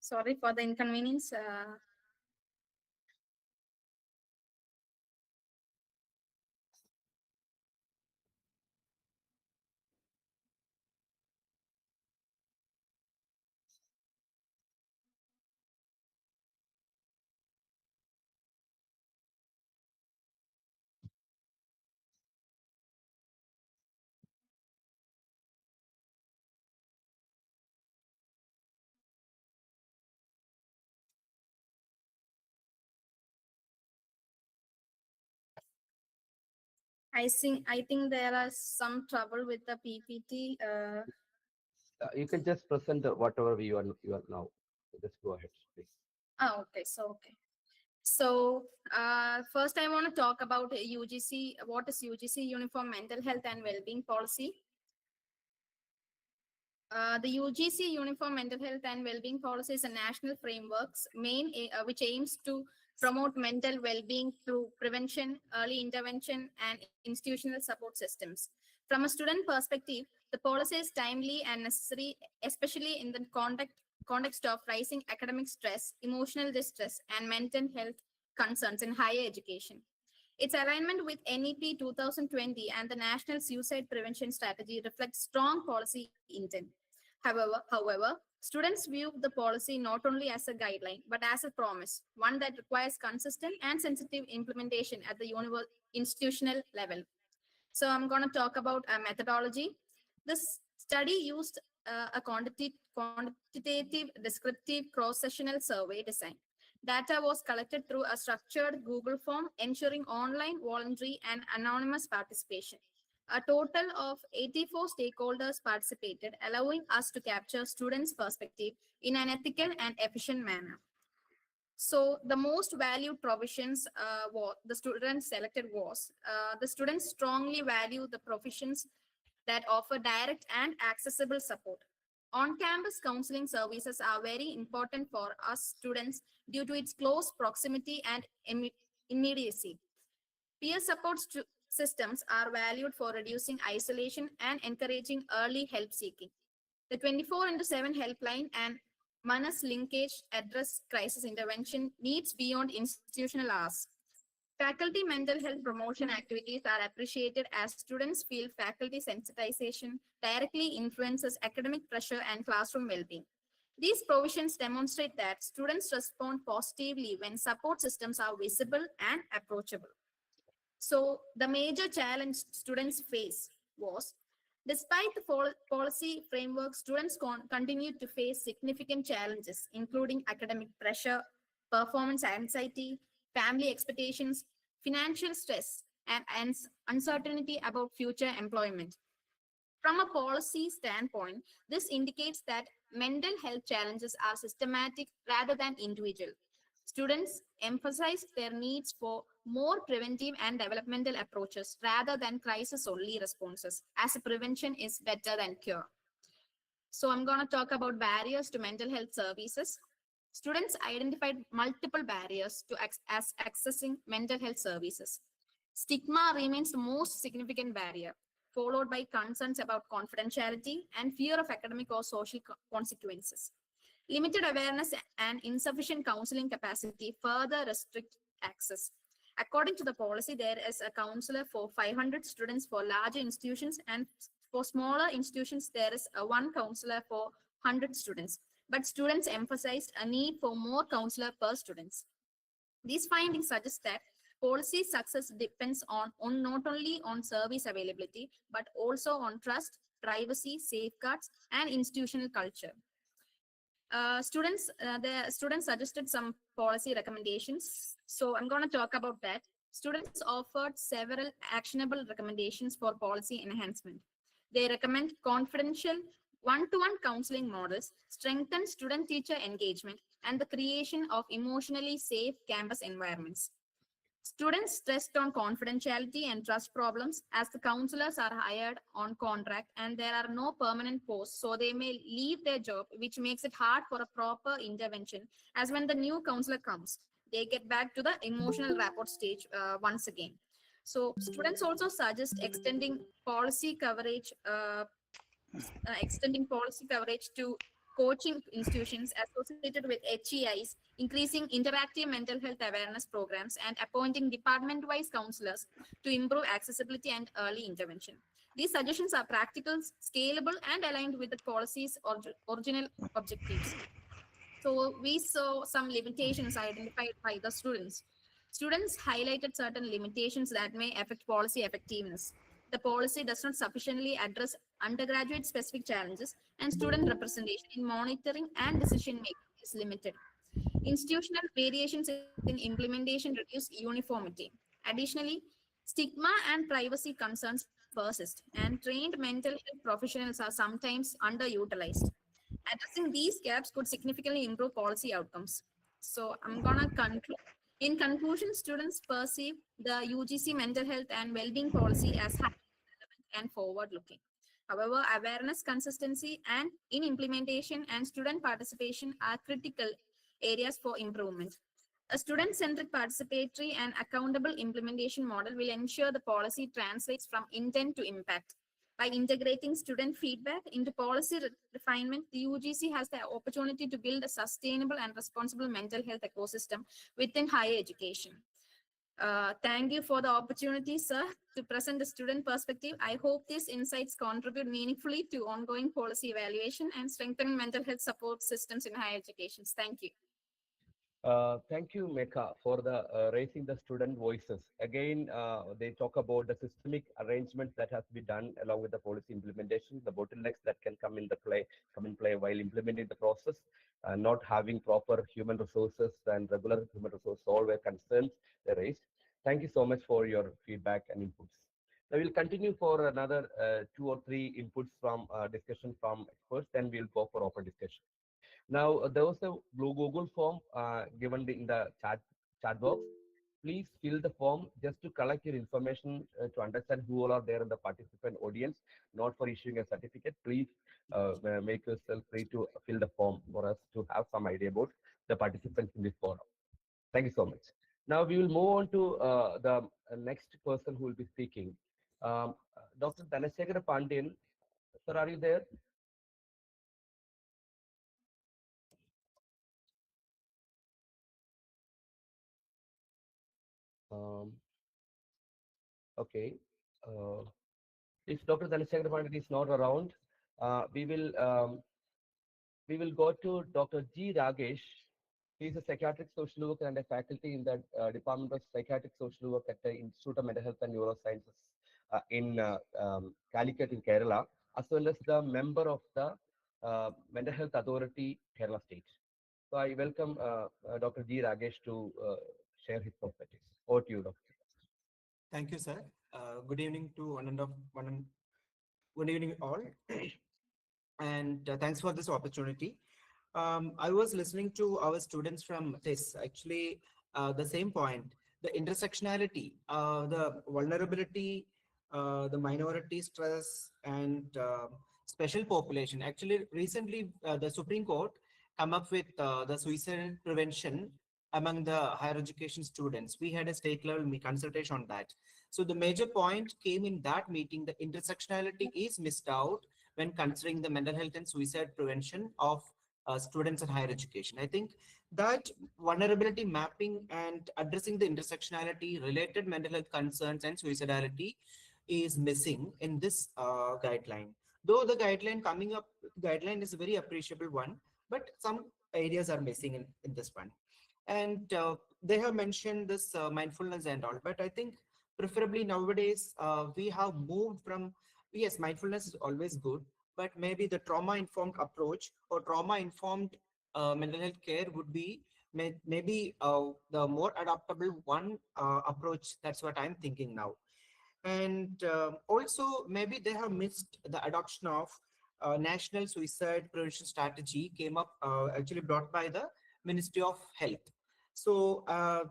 Sorry for the inconvenience. I think there are some trouble with the PPT. You can just present whatever you are now. So just go ahead, please. Oh, okay. So first I want to talk about UGC. What is UGC Uniform Mental Health and Wellbeing Policy? The UGC Uniform Mental Health and Wellbeing Policy is a national framework which aims to promote mental well-being through prevention, early intervention, and institutional support systems. From a student perspective, the policy is timely and necessary, especially in the context of rising academic stress, emotional distress, and mental health concerns in higher education. Its alignment with NEP 2020 and the National Suicide Prevention Strategy reflects strong policy intent. However, students view the policy not only as a guideline, but as a promise, one that requires consistent and sensitive implementation at the institutional level. So I'm going to talk about a methodology. This study used a quantitative, descriptive, cross-sectional survey design. Data was collected through a structured Google form, ensuring online, voluntary, and anonymous participation. A total of 84 stakeholders participated, allowing us to capture students' perspective in an ethical and efficient manner. So the most valued provisions the students selected was the students strongly value the provisions that offer direct and accessible support. On-campus counseling services are very important for us students due to its close proximity and immediacy. Peer support systems are valued for reducing isolation and encouraging early help seeking. The 24/7 helpline and Manas linkage address crisis intervention needs beyond institutional hours. Faculty mental health promotion activities are appreciated as students feel faculty sensitization directly influences academic pressure and classroom well-being. These provisions demonstrate that students respond positively when support systems are visible and approachable. So the major challenge students face was, despite the policy framework, students continue to face significant challenges, including academic pressure, performance anxiety, family expectations, financial stress, and uncertainty about future employment. From a policy standpoint, this indicates that mental health challenges are systematic rather than individual. Students emphasize their needs for more preventive and developmental approaches rather than crisis-only responses, as prevention is better than cure. So I'm going to talk about barriers to mental health services. Students identified multiple barriers to accessing mental health services. Stigma remains the most significant barrier, followed by concerns about confidentiality and fear of academic or social consequences. Limited awareness and insufficient counseling capacity further restrict access. According to the policy, there is a counselor for 500 students for larger institutions, and for smaller institutions, there is one counselor for 100 students. But students emphasized a need for more counselor per students. These findings suggest that policy success depends on not only on service availability, but also on trust, privacy, safeguards, and institutional culture. The students suggested some policy recommendations. So I'm going to talk about that. Students offered several actionable recommendations for policy enhancement. They recommend confidential one-to-one counseling models, strengthen student-teacher engagement, and the creation of emotionally safe campus environments. Students stressed on confidentiality and trust problems, as the counselors are hired on contract and there are no permanent posts, so they may leave their job, which makes it hard for a proper intervention, as when the new counselor comes, they get back to the emotional rapport stage once again. So students also suggest extending policy coverage to coaching institutions associated with HEIs, increasing interactive mental health awareness programs, and appointing department-wise counselors to improve accessibility and early intervention. These suggestions are practical, scalable, and aligned with the policy's original objectives. So we saw some limitations identified by the students. Students highlighted certain limitations that may affect policy effectiveness. The policy does not sufficiently address undergraduate specific challenges, and student representation in monitoring and decision making is limited. Institutional variations in implementation reduce uniformity. Additionally, stigma and privacy concerns persist, and trained mental health professionals are sometimes underutilized. Addressing these gaps could significantly improve policy outcomes. So I'm going to conclude. In conclusion, students perceive the UGC mental health and well-being policy as highly relevant and forward-looking. However, awareness, consistency, and in implementation and student participation are critical areas for improvement. A student-centric participatory and accountable implementation model will ensure the policy translates from intent to impact. By integrating student feedback into policy refinement, the UGC has the opportunity to build a sustainable and responsible mental health ecosystem within higher education. Thank you for the opportunity, sir, to present the student perspective. I hope these insights contribute meaningfully to ongoing policy evaluation and strengthening mental health support systems in higher education. Thank you. Thank you, Mecca, for the raising the student voices. Again, they talk about the systemic arrangements that has to be done along with the policy implementation, the bottlenecks that can come in play while implementing the process, not having proper human resources and regular human resources, all were concerns they raised. Thank you so much for your feedback and inputs. Now we'll continue for another 2 or 3 inputs from discussion from experts, then we'll go for open discussion. Now, there was a blue Google form given in the chat box. Please fill the form just to collect your information to understand who all are there in the participant audience, not for issuing a certificate. Please make yourself free to fill the form for us to have some idea about the participants in this forum. Thank you so much. Now we will move on to the next person who will be speaking. Dr. Dhanashekhar Pandian. Sir, are you there? Okay. If Dr. Dhanashekhar Pandit is not around, we will go to Dr. G. Ragesh. He is a psychiatric social worker and a faculty in the Department of Psychiatric Social Work at the Institute of Mental Health and Neurosciences in Calicut in Kerala, as well as the member of the Mental Health Authority, Kerala State. So I welcome Dr. G. Ragesh to share his perspectives. Over to you, Dr. Thank you, sir. Good evening to good evening all, and thanks for this opportunity. I was listening to our students from this, actually, the same point, the intersectionality, the vulnerability, the minority stress, and special population. Actually, recently, the Supreme Court come up with the suicide prevention among the higher education students. We had a state level consultation on that. So the major point came in that meeting, the intersectionality is missed out when considering the mental health and suicide prevention of students in higher education. I think that vulnerability mapping and addressing the intersectionality related mental health concerns and suicidality is missing in this guideline. Though the guideline is a very appreciable one, but some areas are missing in this one. And they have mentioned this mindfulness and all, but I think preferably nowadays we have moved from, yes, mindfulness is always good, but maybe the trauma-informed approach or trauma-informed mental health care would be maybe the more adaptable one approach. That's what I'm thinking now. And also maybe they have missed the adoption of National Suicide Prevention Strategy came up actually brought by the Ministry of Health. So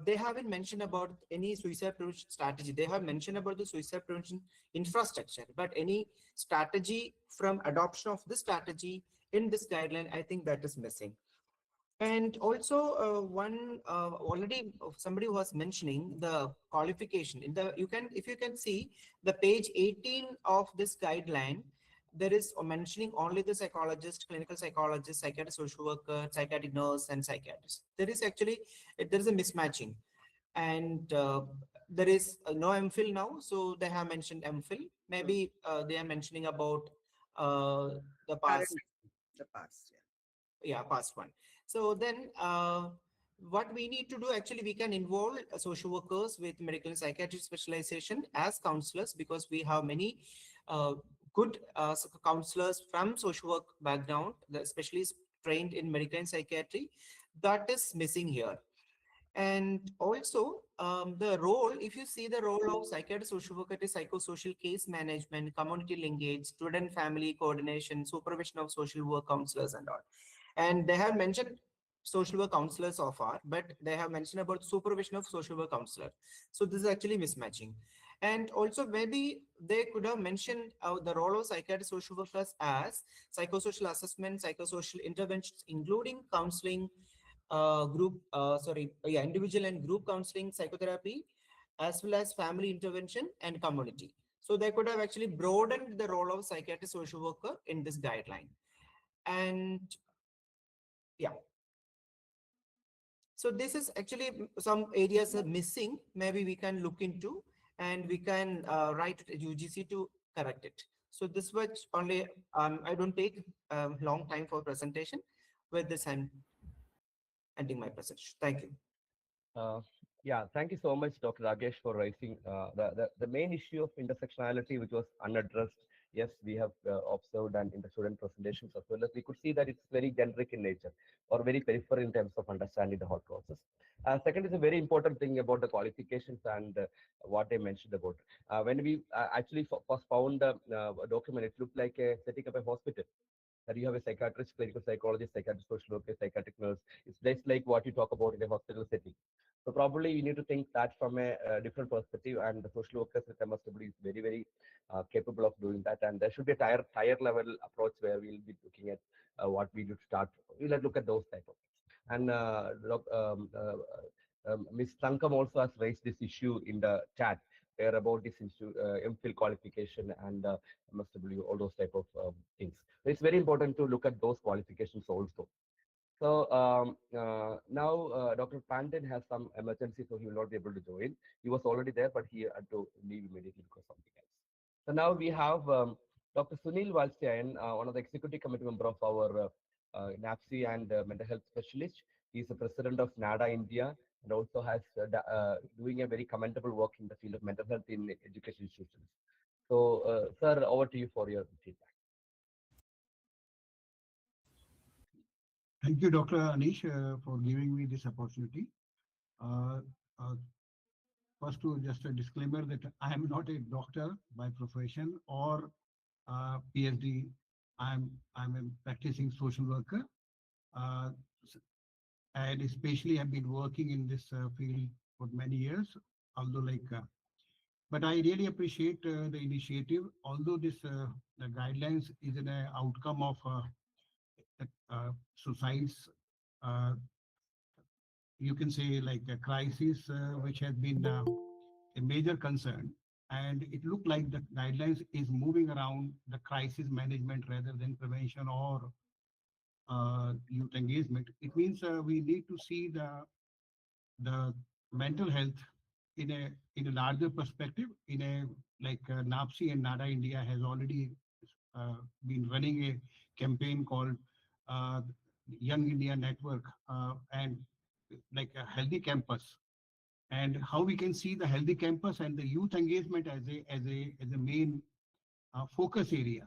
they haven't mentioned about any suicide prevention strategy. They have mentioned about the suicide prevention infrastructure, but any strategy from adoption of this strategy in this guideline, I think that is missing. And also already somebody was mentioning the qualification in the, if you can see the page 18 of this guideline, there is mentioning only the psychologist, clinical psychologist, psychiatrist, social worker, psychiatric nurse, and psychiatrist. There is actually, there is a mismatching. And there is no MPhil now, so they have mentioned MPhil. Maybe they are mentioning about the past. The past, yeah, past one. So then what we need to do, actually, we can involve social workers with medical and psychiatric specialization as counselors, because we have many good counselors from social work background, especially trained in medical and psychiatry. That is missing here. And also the role, if you see the role of psychiatrist, social worker, is psychosocial case management, community linkage, student family coordination, supervision of social work counselors and all. And they have mentioned social work counselors so far, but they have mentioned about supervision of social work counselor. So this is actually mismatching. And also maybe they could have mentioned the role of psychiatrist social workers as psychosocial assessment, psychosocial interventions, including counseling, individual and group counseling, psychotherapy, as well as family intervention and community. So they could have actually broadened the role of psychiatrist social worker in this guideline. And yeah. So this is actually some areas are missing. Maybe we can look into and we can write to UGC to correct it. So this was only, I don't take long time for presentation. With this, I'm ending my presentation. Thank you. Uh, yeah, thank you so much, Dr. Ragesh, for raising the main issue of intersectionality, which was unaddressed. Yes, we have observed and in the student presentations as well as we could see that it's very generic in nature or very peripheral in terms of understanding the whole process. Second is a very important thing about the qualifications and what I mentioned about. When we actually first found a document, it looked like setting up a hospital that you have a psychiatrist, clinical psychologist, psychiatrist, social worker, psychiatric nurse. It's just like what you talk about in a hospital setting. So probably you need to think that from a different perspective, and the social workers with MSW is very, very capable of doing that. And there should be a tier level approach where we'll be looking at what we do to start. We'll look at those type of things. And Ms. Thankam also has raised this issue in the chat where about this issue, MPhil qualification and MSW, all those type of things. So it's very important to look at those qualifications also. So now Dr. Pandit has some emergency, so he will not be able to join. He was already there, but he had to leave immediately because of something else. So now we have Dr. Sunil Valstein, one of the executive committee member of our NAPSWI and mental health specialist. He is the president of NADA India and also has doing a very commendable work in the field of mental health in education institutions. So, sir, over to you for your feedback. Thank you, Dr. Anish, for giving me this opportunity. Uh, uh, First, to just a disclaimer that I am not a doctor by profession or PhD. I'm a practicing social worker, uh, and especially I've been working in this field for many years. Although, but I really appreciate the initiative. Although this the guidelines is an outcome of society's you can say like a crisis which has been a major concern, and it looked like the guidelines is moving around the crisis management rather than prevention or youth engagement. It means we need to see the mental health in a larger perspective. In a NAPSI and NADA India has already been running a campaign called uh, Young India Network and like a healthy campus, and how we can see the healthy campus and the youth engagement as a main focus area.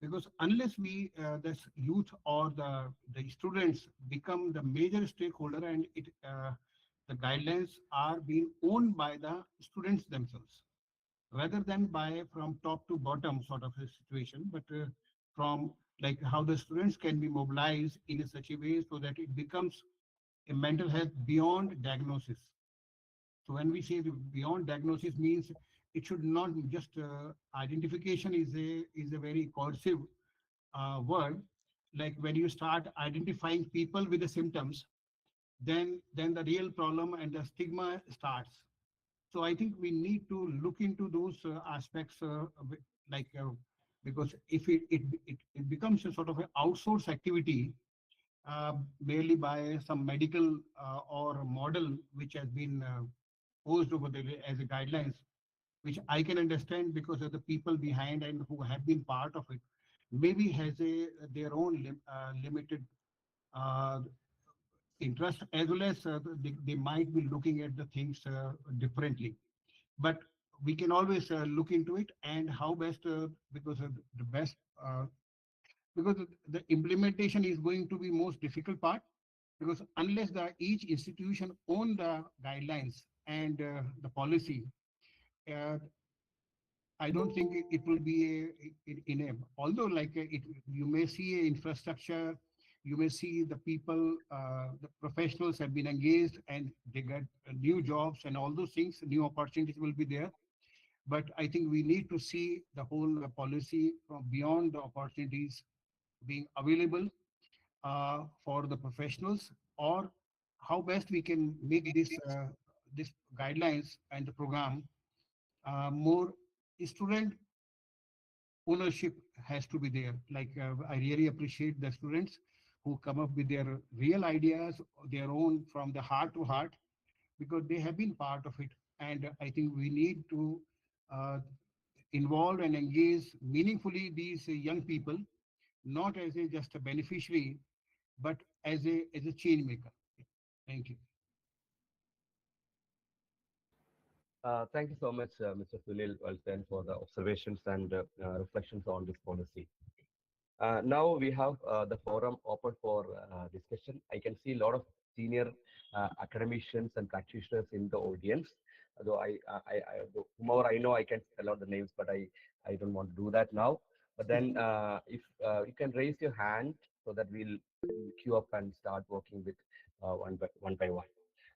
Because unless we this youth or the students become the major stakeholder, and the guidelines are being owned by the students themselves rather than by from top to bottom sort of a situation, but from like how the students can be mobilized in a such a way so that it becomes a mental health beyond diagnosis. So when we say the beyond diagnosis means it should not just identification is a very coercive word. Like when you start identifying people with the symptoms, then the real problem and the stigma starts. So I think we need to look into those aspects, like because if it becomes a sort of an outsourced activity, merely by some medical or model which has been posed over there as a guidelines, which I can understand because of the people behind and who have been part of it, maybe has their own limited uh, interest, as well as they might be looking at the things differently. But we can always look into it and how best, because of the best, because the implementation is going to be most difficult part, because unless the each institution own the guidelines and the policy, uh, I don't think it will be in a, although you may see a infrastructure, you may see the people, the professionals have been engaged and they get new jobs and all those things, new opportunities will be there. But I think we need to see the whole policy from beyond the opportunities being available for the professionals, or how best we can make this guidelines and the program more student ownership has to be there. I really appreciate the students who come up with their real ideas, their own from the heart to heart, because they have been part of it. And I think we need to uh, involve and engage meaningfully these young people, not as a just a beneficiary, but as a change maker. Thank you. Thank you so much, Mr. Sunil Walton, for the observations and reflections on this policy. Now we have the forum open for discussion. I can see a lot of senior academicians and practitioners in the audience. Though whomever I know, I can spell out the names, but I don't want to do that now. But then, if you can raise your hand so that we'll queue up and start working with one by one.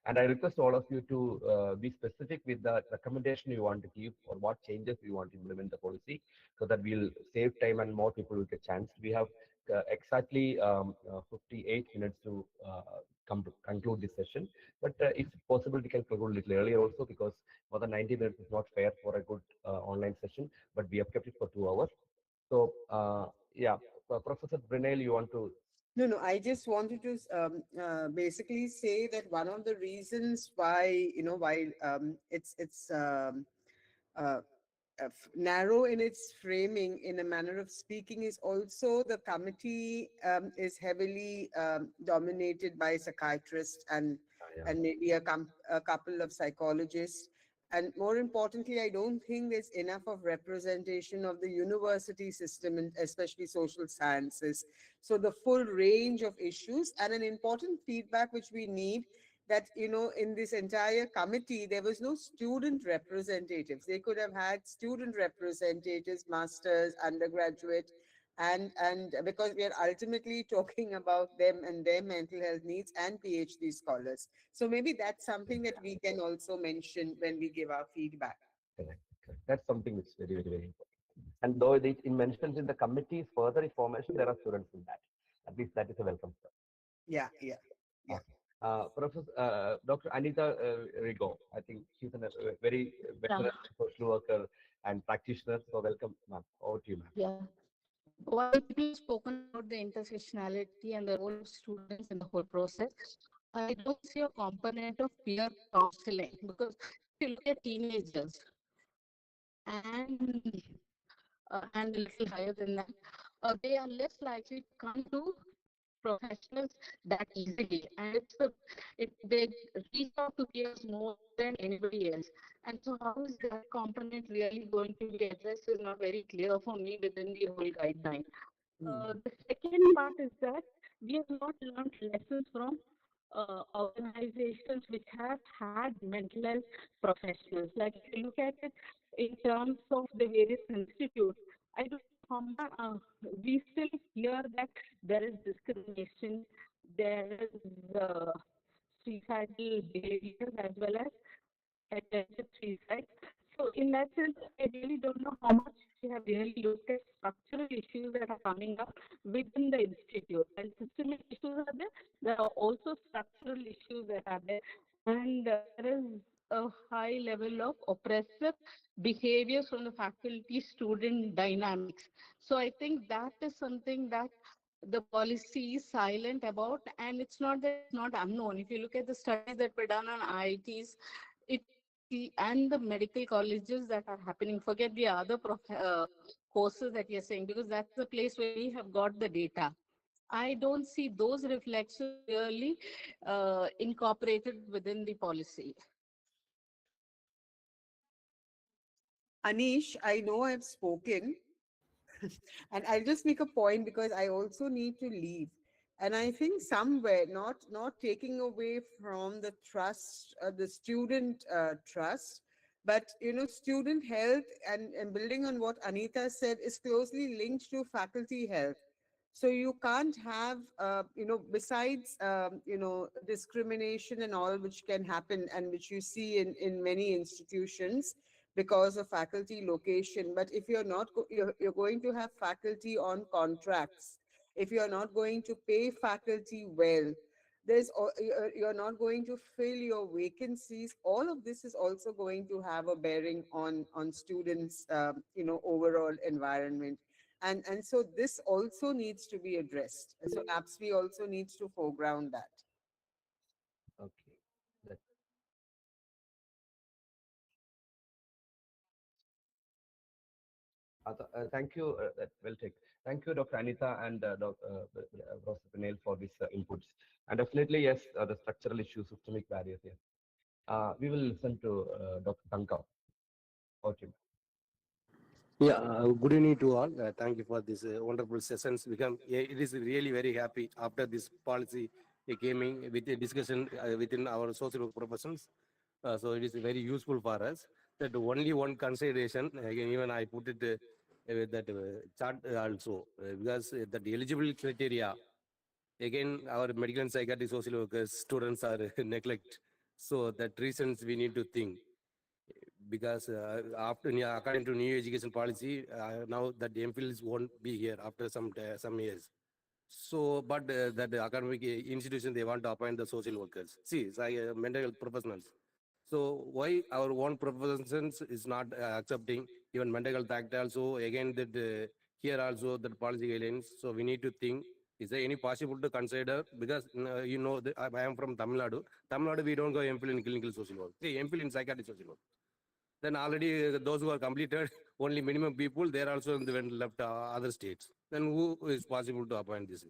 And I request all of you to be specific with the recommendation you want to give or what changes you want to implement the policy so that we'll save time and more people will get chance. We have exactly 58 minutes to conclude this session. But if possible, we can conclude a little earlier also because more than 90 minutes is not fair for a good online session, but we have kept it for 2 hours. So, yeah, Professor Brunel, you want to No, no, I just wanted to basically say that one of the reasons why, while it's uh, narrow in its framing, in a manner of speaking, is also the committee is heavily dominated by psychiatrists yeah. and maybe a couple of psychologists. And more importantly, I don't think there's enough of representation of the university system, and especially social sciences. So the full range of issues, and an important feedback which we need, that in this entire committee there was no student representatives. They could have had student representatives, masters, undergraduate, and because we are ultimately talking about them and their mental health needs, and PhD scholars. So maybe that's something that we can also mention when we give our feedback. Correct, correct. That's something which is very, very, very important. And though it mentions in the committee's further information, there are students in that. At least that is a welcome step. Yeah, yeah, yeah. Okay. Professor Dr. Anita Rigo, I think she's a very veteran social worker and practitioner. So welcome, ma'am. Over to you, ma'am. Yeah. While people have spoken about the intersectionality and the role of students in the whole process, I don't see a component of peer counseling because if you look at teenagers and and a little higher than that, they are less likely to come to professionals that easily, and they reach out to peers more than anybody else. And so how is that component really going to be addressed is not very clear for me within the whole guideline. The second part is that we have not learned lessons from organizations which have had mental health professionals. Like if you look at it in terms of the various institutes, I don't know how much we still hear that there is discrimination, there is suicidal behavior as well as attempted suicide. So in that sense, I really don't know how much we have really looked at structural issues that are coming up within the institute. And systemic issues are there are also structural issues that are there. And there is a high level of oppressive behaviors from the faculty-student dynamics. So I think that is something that the policy is silent about, and it's not that it's not unknown. If you look at the studies that were done on IITs, it and the medical colleges that are happening, forget the other courses that you're saying, because that's the place where we have got the data. I don't see those reflections really incorporated within the policy. Anish, I know I've spoken, and I'll just make a point because I also need to leave. And I think somewhere, not taking away from the trust, the student trust, but student health, and building on what Anita said, is closely linked to faculty health. So you can't have, besides, discrimination and all which can happen and which you see in many institutions because of faculty location. But if you're not, you're going to have faculty on contracts. If you're not going to pay faculty well, you're not going to fill your vacancies. All of this is also going to have a bearing on students, overall environment. And so this also needs to be addressed. So NAPSWI also needs to foreground that. Okay. That, thank you. That will take. Thank you, Dr. Anita and Professor Pinel for these inputs. And definitely, yes, the structural issues, systemic barriers. Yes. We will listen to Dr. Tanka. Okay. Yeah, good evening to all. Thank you for this wonderful sessions. It is really very happy after this policy came in with a discussion within our social work professions. So it is very useful for us. That only one consideration, again, even I put it with that chart also, because that eligible criteria, again, our medical and psychiatric social workers, students are neglect. So that reasons we need to think, because after, yeah, according to new education policy, now that the MPhils won't be here after some years. So, but that the academic institution, they want to appoint the social workers. See, it's like mental health professionals. So why our own professions is not accepting even mental health act also, again that here also that policy guidelines. So we need to think, is there any possible to consider, because I am from Tamil Nadu. Tamil Nadu, we don't go MPhil in clinical social work. See, MPhil in psychiatric social work. Then already those who are completed, only minimum people, they are also in the left other states. Then who is possible to appoint this?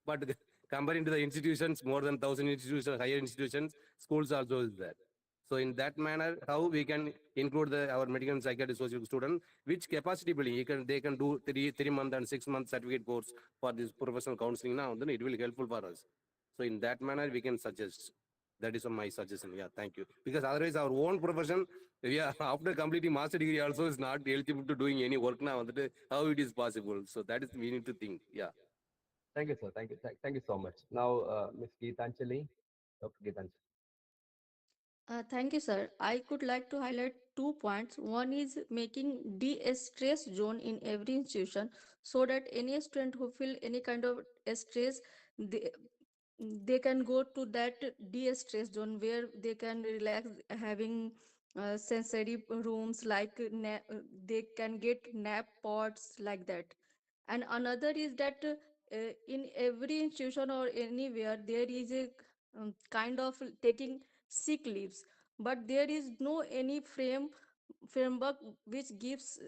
But comparing to the institutions, more than 1,000 institutions, higher institutions, schools also is there. So in that manner, how we can include our medical and psychiatric social student, which capacity building, they can do 3 month and 6 month certificate course for this professional counseling now, then it will be helpful for us. So in that manner, we can suggest. That is my suggestion. Yeah, thank you. Because otherwise, our own profession, yeah, after completing master degree also is not eligible to doing any work now. How it is possible? So that is we need to think. Yeah. Thank you, sir. Thank you. Thank you so much. Now, Ms. Geetanjali, Dr. Geetanjali. Thank you, sir. I could like to highlight 2 points. One is making de-stress zone in every institution so that any student who feel any kind of stress, they, they can go to that de-stress zone where they can relax, having sensory rooms like they can get nap pods like that. And another is that in every institution or anywhere there is a kind of taking sick leaves, but there is no any framework which gives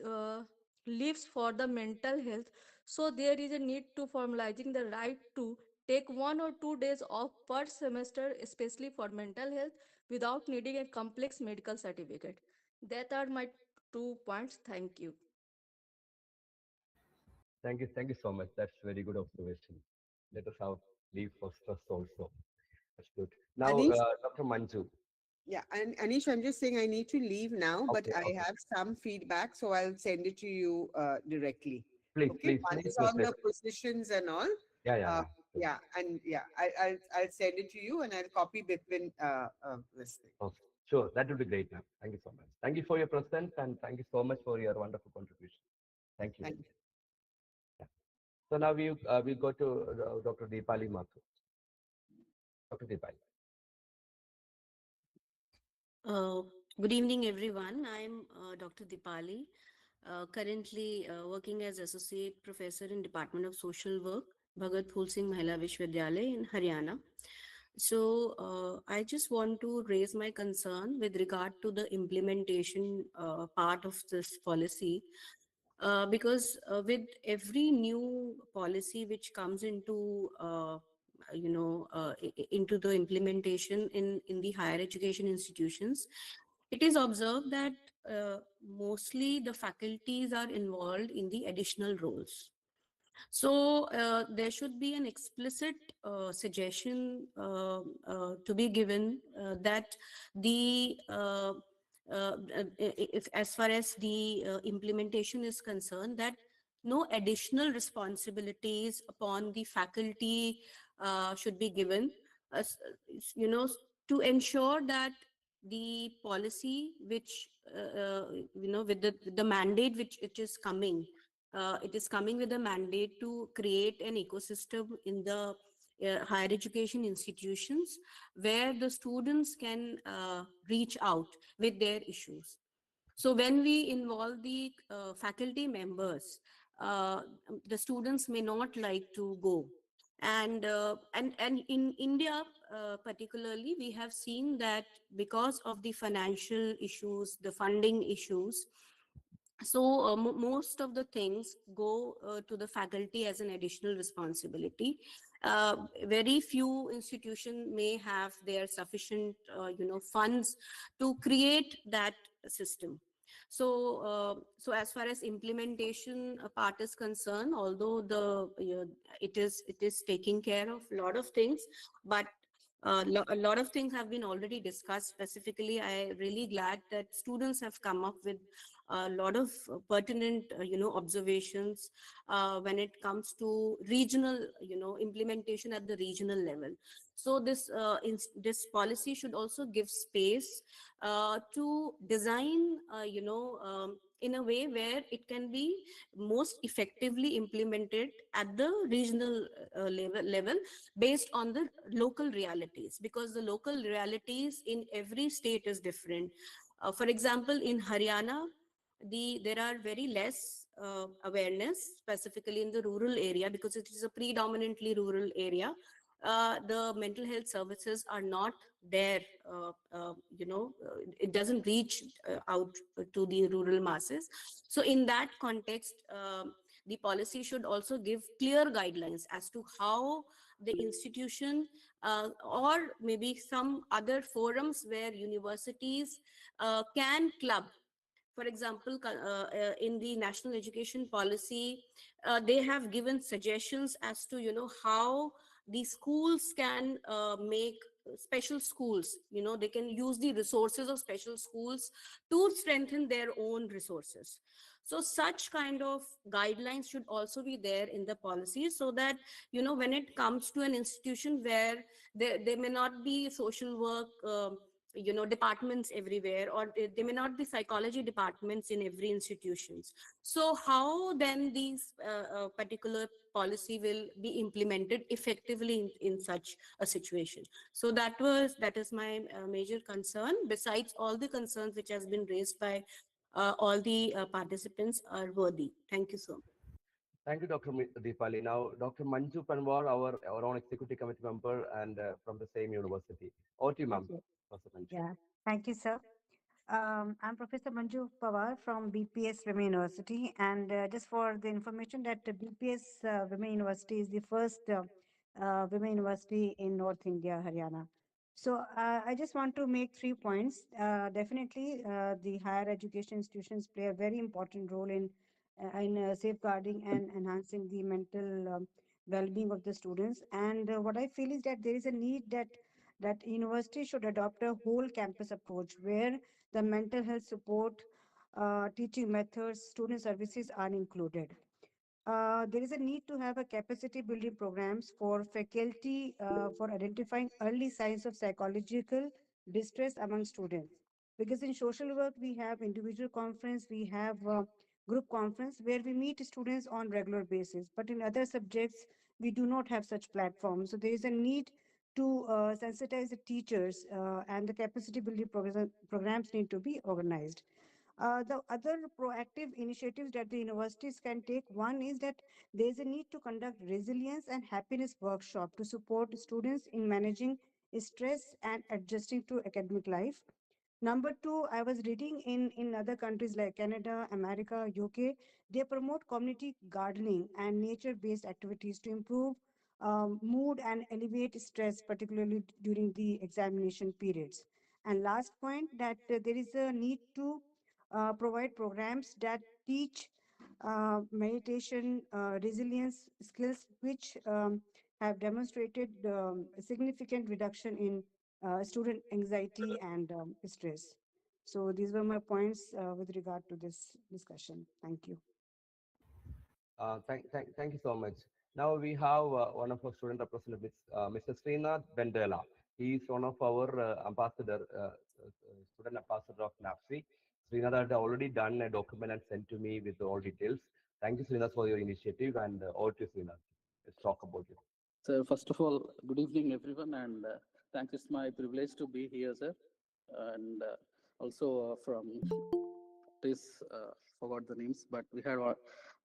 leaves for the mental health. So there is a need to formalizing the right to take 1 or 2 days off per semester, especially for mental health, without needing a complex medical certificate. That are my 2 points. Thank you. Thank you. Thank you so much. That's very good observation. Let us have leave for stress also. That's good. Now, Anish? Dr. Manju. Yeah, and Anish, I'm just saying I need to leave now, but Okay, I okay. have some feedback, so I'll send it to you directly. Please, Okay, please, one please is on message. the positions and all. Yeah, yeah, Uh, yeah. yeah, and yeah, I'll send it to you, and I'll copy Bipin this thing. Okay. Sure, that would be great, ma'am. Thank you so much. Thank you for your presence and thank you so much for your wonderful contribution. Thank you. Thank you. Yeah. So now we go to Dr. Deepali Mathur. Dr. Deepali. Uh, Good evening, everyone. I'm Dr. Dipali, currently working as Associate Professor in Department of Social Work, Bhagat Phul Singh Mahila Vishwavidyalaya in Haryana. So I just want to raise my concern with regard to the implementation part of this policy. Because with every new policy which comes into into the implementation in the higher education institutions, it is observed that mostly the faculties are involved in the additional roles. So there should be an explicit suggestion to be given that the if as far as the implementation is concerned, that no additional responsibilities upon the faculty should be given, you know, to ensure that the policy which with the mandate which it is coming, it is coming with a mandate to create an ecosystem in the higher education institutions where the students can reach out with their issues. So when we involve the faculty members, the students may not like to go. And in India, particularly, we have seen that because of the financial issues, the funding issues, so most of the things go to the faculty as an additional responsibility. Very few institutions may have their sufficient funds to create that system. So as far as implementation part is concerned, although it is taking care of a lot of things, but a lot of things have been already discussed. Specifically, I really glad that students have come up with a lot of pertinent observations when it comes to regional implementation at the regional level. So this policy should also give space to design in a way where it can be most effectively implemented at the regional level based on the local realities, because the local realities in every state is different. For example, in Haryana, there are very less awareness, specifically in the rural area, because it is a predominantly rural area. The mental health services are not there. It doesn't reach out to the rural masses. So in that context, the policy should also give clear guidelines as to how the institution or maybe some other forums where universities can club. For example, in the national education policy, they have given suggestions as to how the schools can make special schools. They can use the resources of special schools to strengthen their own resources. So such kind of guidelines should also be there in the policy, so that when it comes to an institution where there may not be social work departments everywhere, or there may not be psychology departments in every institutions. So how then these particular policy will be implemented effectively in such a situation? So that is my major concern, besides all the concerns which has been raised by all the participants are worthy. Thank you so much. Thank you, Dr. Deepali. Now, Dr. Manju Panwar, our own executive committee member and from the same university. Over to you, ma'am. Professor Manju. Yeah, thank you, sir. I'm Professor Manju Pawar from BPS Women University, and just for the information that BPS Women University is the first women university in North India, Haryana. So I just want to make 3 points. Definitely, the higher education institutions play a very important role in safeguarding and enhancing the mental well-being of the students. And what I feel is that there is a need that universities should adopt a whole campus approach where the mental health support, teaching methods, student services are included. There is a need to have a capacity building programs for faculty for identifying early signs of psychological distress among students. Because in social work, we have individual conference, we have group conference where we meet students on regular basis. But in other subjects, we do not have such platforms. So there is a need to sensitize the teachers and the capacity building programs need to be organized. The other proactive initiatives that the universities can take, one is that there is a need to conduct resilience and happiness workshop to support students in managing stress and adjusting to academic life. Number two, I was reading in other countries like Canada, America, UK, they promote community gardening and nature-based activities to improve mood and alleviate stress, particularly during the examination periods. And last point, that there is a need to provide programs that teach meditation, resilience skills, which have demonstrated a significant reduction in student anxiety and stress. So these were my points with regard to this discussion. Thank you. Thank you so much. Now we have one of our student representatives, Mr. Srinath Bendela. He is one of our student ambassador of NAPSWI. Srinath had already done a document and sent to me with all details. Thank you, Srinath, for your initiative, and over to Srinath. Let's talk about it. So first of all, good evening, everyone, and thanks. It's my privilege to be here, sir, and also from this forgot the names, but we had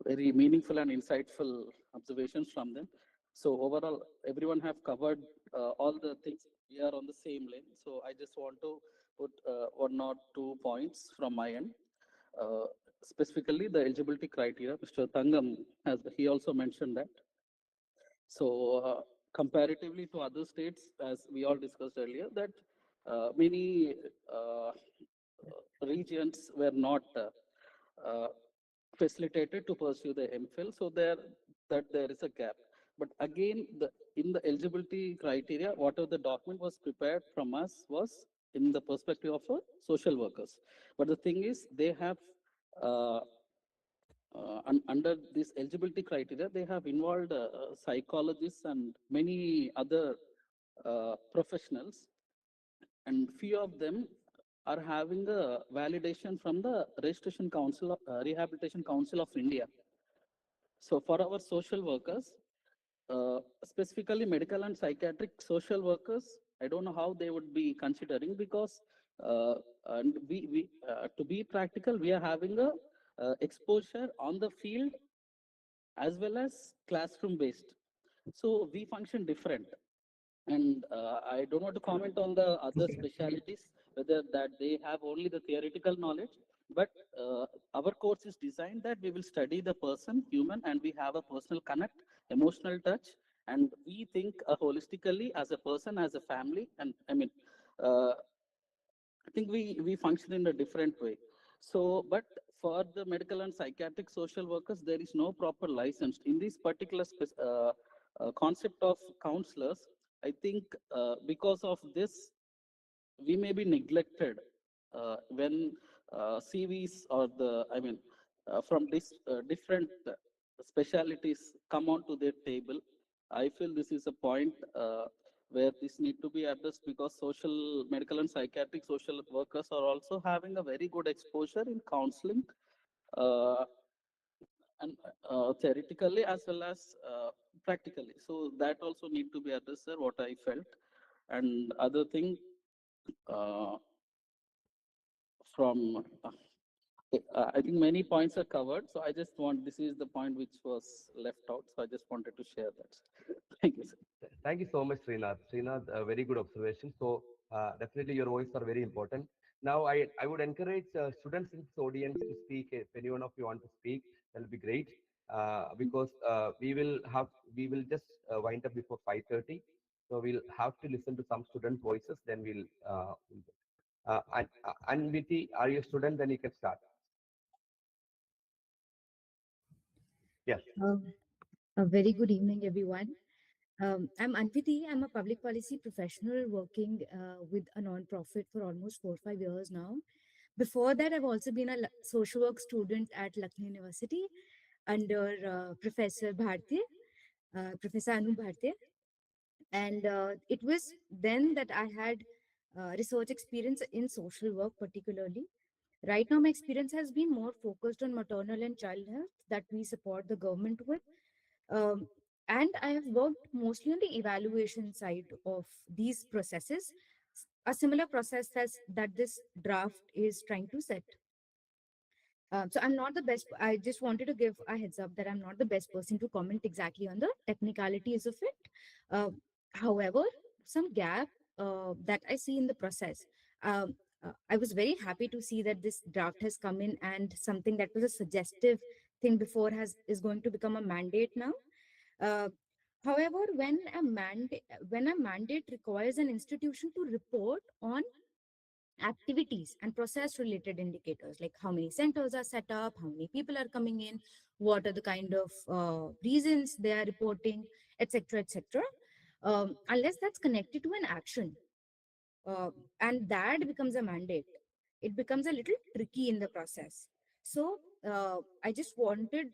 very meaningful and insightful observations from them. So overall, everyone have covered all the things. We are on the same lane. So I just want to put one or two points from my end. Uh, Specifically, the eligibility criteria. Mr. Tangam he also mentioned that. So comparatively to other states, as we all discussed earlier, that many regions were not facilitated to pursue the MPhil. So there is a gap. But again, in the eligibility criteria, whatever the document was prepared from us was in the perspective of social workers. But the thing is, they have uh, under this eligibility criteria, they have involved psychologists and many other professionals, and few of them are having a validation from the Registration Council, Rehabilitation Council of India. So for our social workers, specifically medical and psychiatric social workers, I don't know how they would be considering, because and to be practical, we are having a exposure on the field as well as classroom based. So we function different. And I don't want to comment on the other specialities, whether that they have only the theoretical knowledge, but our course is designed that we will study the person, human, and we have a personal connect, emotional touch, and we think holistically as a person, as a family, and I mean, I think we function in a different way. So, but for the medical and psychiatric social workers, there is no proper license in this particular concept of counselors. I think because of this, we may be neglected when CVs or from this different specialities come onto their table. I feel this is a point where this need to be addressed, because social, medical and psychiatric social workers are also having a very good exposure in counseling uh, and theoretically as well as practically. So that also need to be addressed, sir, what I felt. And other thing, uh, from I think many points are covered. So I just want, this is the point which was left out. So I just wanted to share that. Thank you, sir. Thank you so much, Srinath. Srinath, a very good observation. So definitely your voice are very important. Now I would encourage students in this audience to speak. If anyone of you want to speak, that'll be great. Because we will just wind up before 5:30. So we'll have to listen to some student voices. Then Anviti, are you a student? Then you can start. Yes. A very good evening, everyone. I'm Anviti. I'm a public policy professional working with a non-profit for almost 4 or 5 years now. Before that, I've also been a social work student at Lucknow University under Professor Bharti, Professor Anu Bharti. And it was then that I had research experience in social work, particularly. Right now, my experience has been more focused on maternal and child health that we support the government with. Um, and I have worked mostly on the evaluation side of these processes, a similar process as that this draft is trying to set. So I'm not the best. I just wanted to give a heads up that I'm not the best person to comment exactly on the technicalities of it. Uh, However, some gap that I see in the process. I was very happy to see that this draft has come in, and something that was a suggestive thing before is going to become a mandate now. Uh, However, when a mandate requires an institution to report on activities and process related indicators, like how many centers are set up, how many people are coming in, what are the kind of reasons they are reporting, etc., etc. Unless that's connected to an action, uh, and that becomes a mandate, it becomes a little tricky in the process. So I just wanted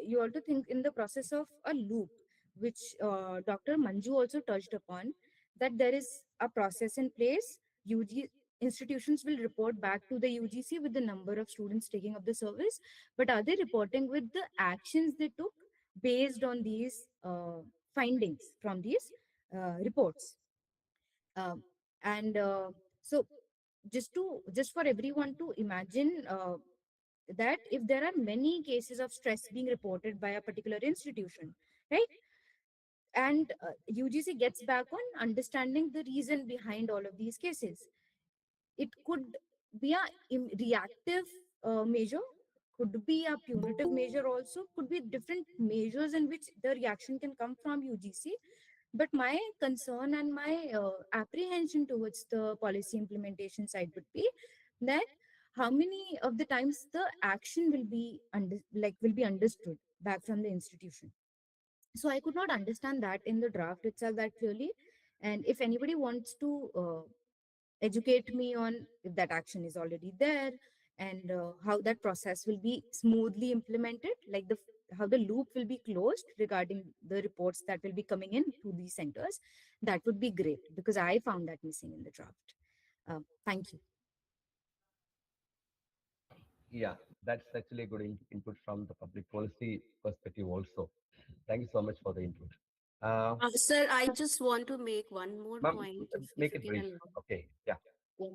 you all to think in the process of a loop, which Dr. Manju also touched upon, that there is a process in place. UG institutions will report back to the UGC with the number of students taking up the service, but are they reporting with the actions they took based on these findings from these reports? Um, and so just for everyone to imagine, that if there are many cases of stress being reported by a particular institution, right? And UGC gets back on understanding the reason behind all of these cases. It could be a reactive measure, could be a punitive measure also, could be different measures in which the reaction can come from UGC. But my concern and my apprehension towards the policy implementation side would be that how many of the times the action will be will be understood back from the institution. So I could not understand that in the draft itself that clearly. And if anybody wants to educate me on if that action is already there, and how that process will be smoothly implemented, like how the loop will be closed regarding the reports that will be coming in to these centers, that would be great, because I found that missing in the draft. Thank you. Yeah, that's actually a good input from the public policy perspective also. Thank you so much for the input. Sir, I just want to make one more Ma'am, point, if make you it can brief. allow. Okay, yeah. Yeah.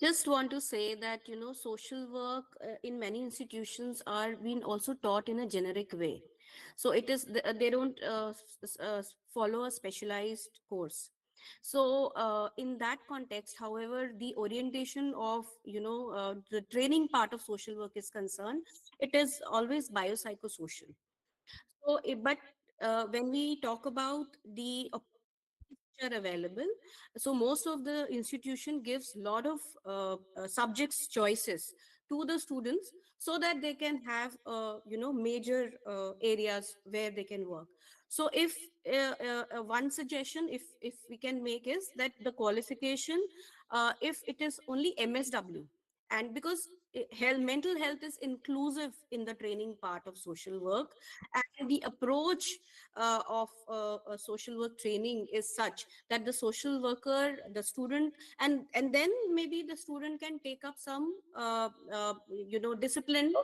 Just want to say that, social work in many institutions are being also taught in a generic way. So it is, they don't follow a specialized course. So in that context, however, the orientation of, the training part of social work is concerned, it is always biopsychosocial. So, but when we talk about the which are available, so most of the institution gives lot of subjects choices to the students so that they can have major areas where they can work. So if one suggestion, if we can make, is that the qualification, if it is only MSW, and because mental health is inclusive in the training part of social work, and the approach of social work training is such that the social worker, the student, and then maybe the student can take up some discipline.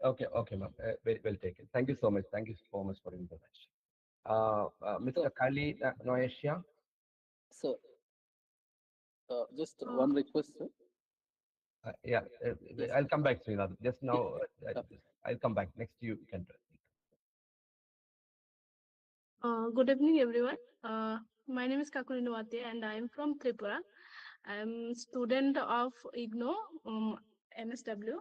Okay, ma'am. Very well taken. Thank you so much. Thank you so much for the intervention. Mr. Kali Noasia. So, just one request, sir. Yeah, I'll come back to you now. Just now, I'll come back. Next, you can. Good evening, everyone. My name is Kakuri Nuwate and I am from Tripura. I am student of IGNO, MSW.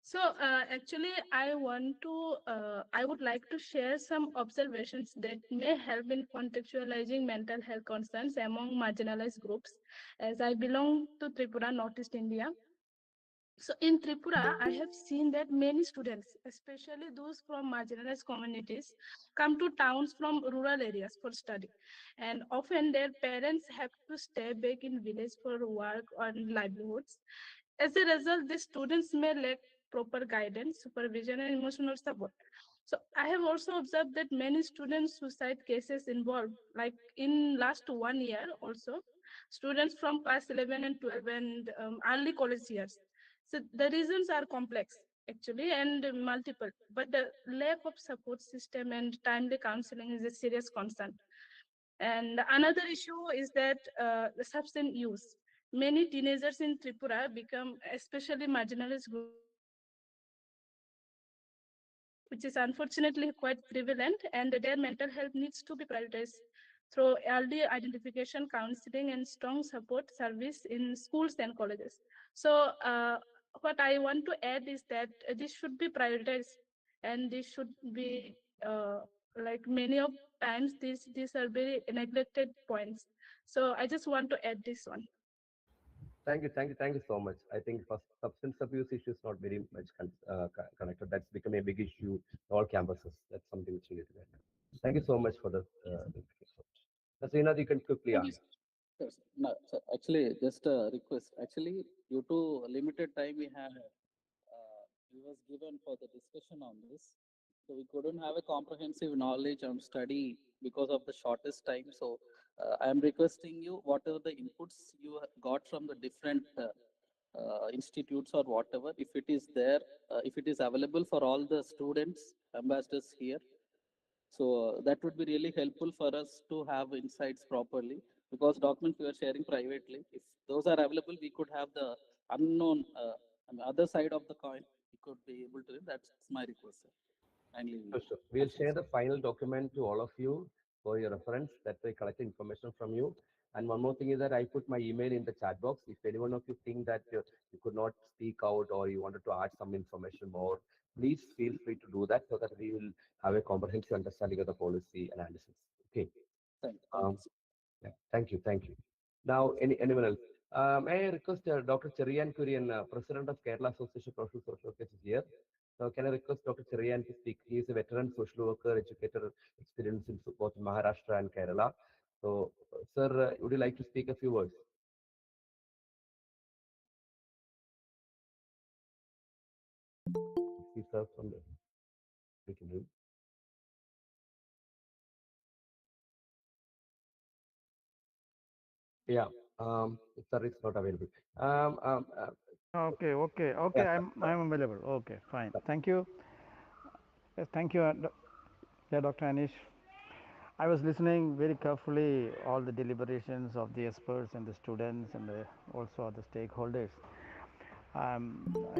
So actually, I would like to share some observations that may help in contextualizing mental health concerns among marginalized groups, as I belong to Tripura, Northeast India. So in Tripura, I have seen that many students, especially those from marginalized communities, come to towns from rural areas for study. And often their parents have to stay back in village for work or livelihoods. As a result, the students may lack proper guidance, supervision, and emotional support. So I have also observed that many students' suicide cases involved, like in last 1 year also, students from class 11 and 12 and early college years. So the reasons are complex actually and multiple, but the lack of support system and timely counseling is a serious concern. And another issue is that the substance use. Many teenagers in Tripura become especially marginalized group, which is unfortunately quite prevalent, and their mental health needs to be prioritized through early identification, counseling, and strong support service in schools and colleges. So what I want to add is that this should be prioritized, and this should be like many of times these are very neglected points. So I just want to add this one. Thank you so much. I think for substance abuse issue is not very much connected. That's become a big issue in all campuses. That's something which we need to get. Thank you so much for the. Nasrina, you can quickly Thank you, answer. Yes. No, so actually, just a request. Actually, due to limited time we was given for the discussion on this, so we couldn't have a comprehensive knowledge on study because of the shortest time. So I am requesting you, whatever the inputs you got from the different institutes or whatever, if it is there, if it is available for all the students, ambassadors here, so that would be really helpful for us to have insights properly, because documents we are sharing privately, if those are available, we could have the unknown, other side of the coin. We could be able to. That's my request, sir. Kindly. Sure, sure. We'll share the final document to all of you for your reference that we collect information from you. And one more thing is that I put my email in the chat box. If any one of you think that you could not speak out or you wanted to add some information more, please feel free to do that so that we will have a comprehensive understanding of the policy analysis. Okay. Thank you. Yeah, thank you, thank you. Now, anyone else? May I request Dr. Cherian Kurian, President of Kerala Association of Professional Social Workers is here. So can I request Dr. Cherian to speak? He is a veteran social worker, educator, experienced in both Maharashtra and Kerala. So, sir, would you like to speak a few words? He serves from the speaking room. Yeah, sir, it's not available. Okay. I'm available. Okay, fine. Thank you. Yes, thank you, yeah, Dr. Anish. I was listening very carefully all the deliberations of the experts and the students and also the stakeholders. I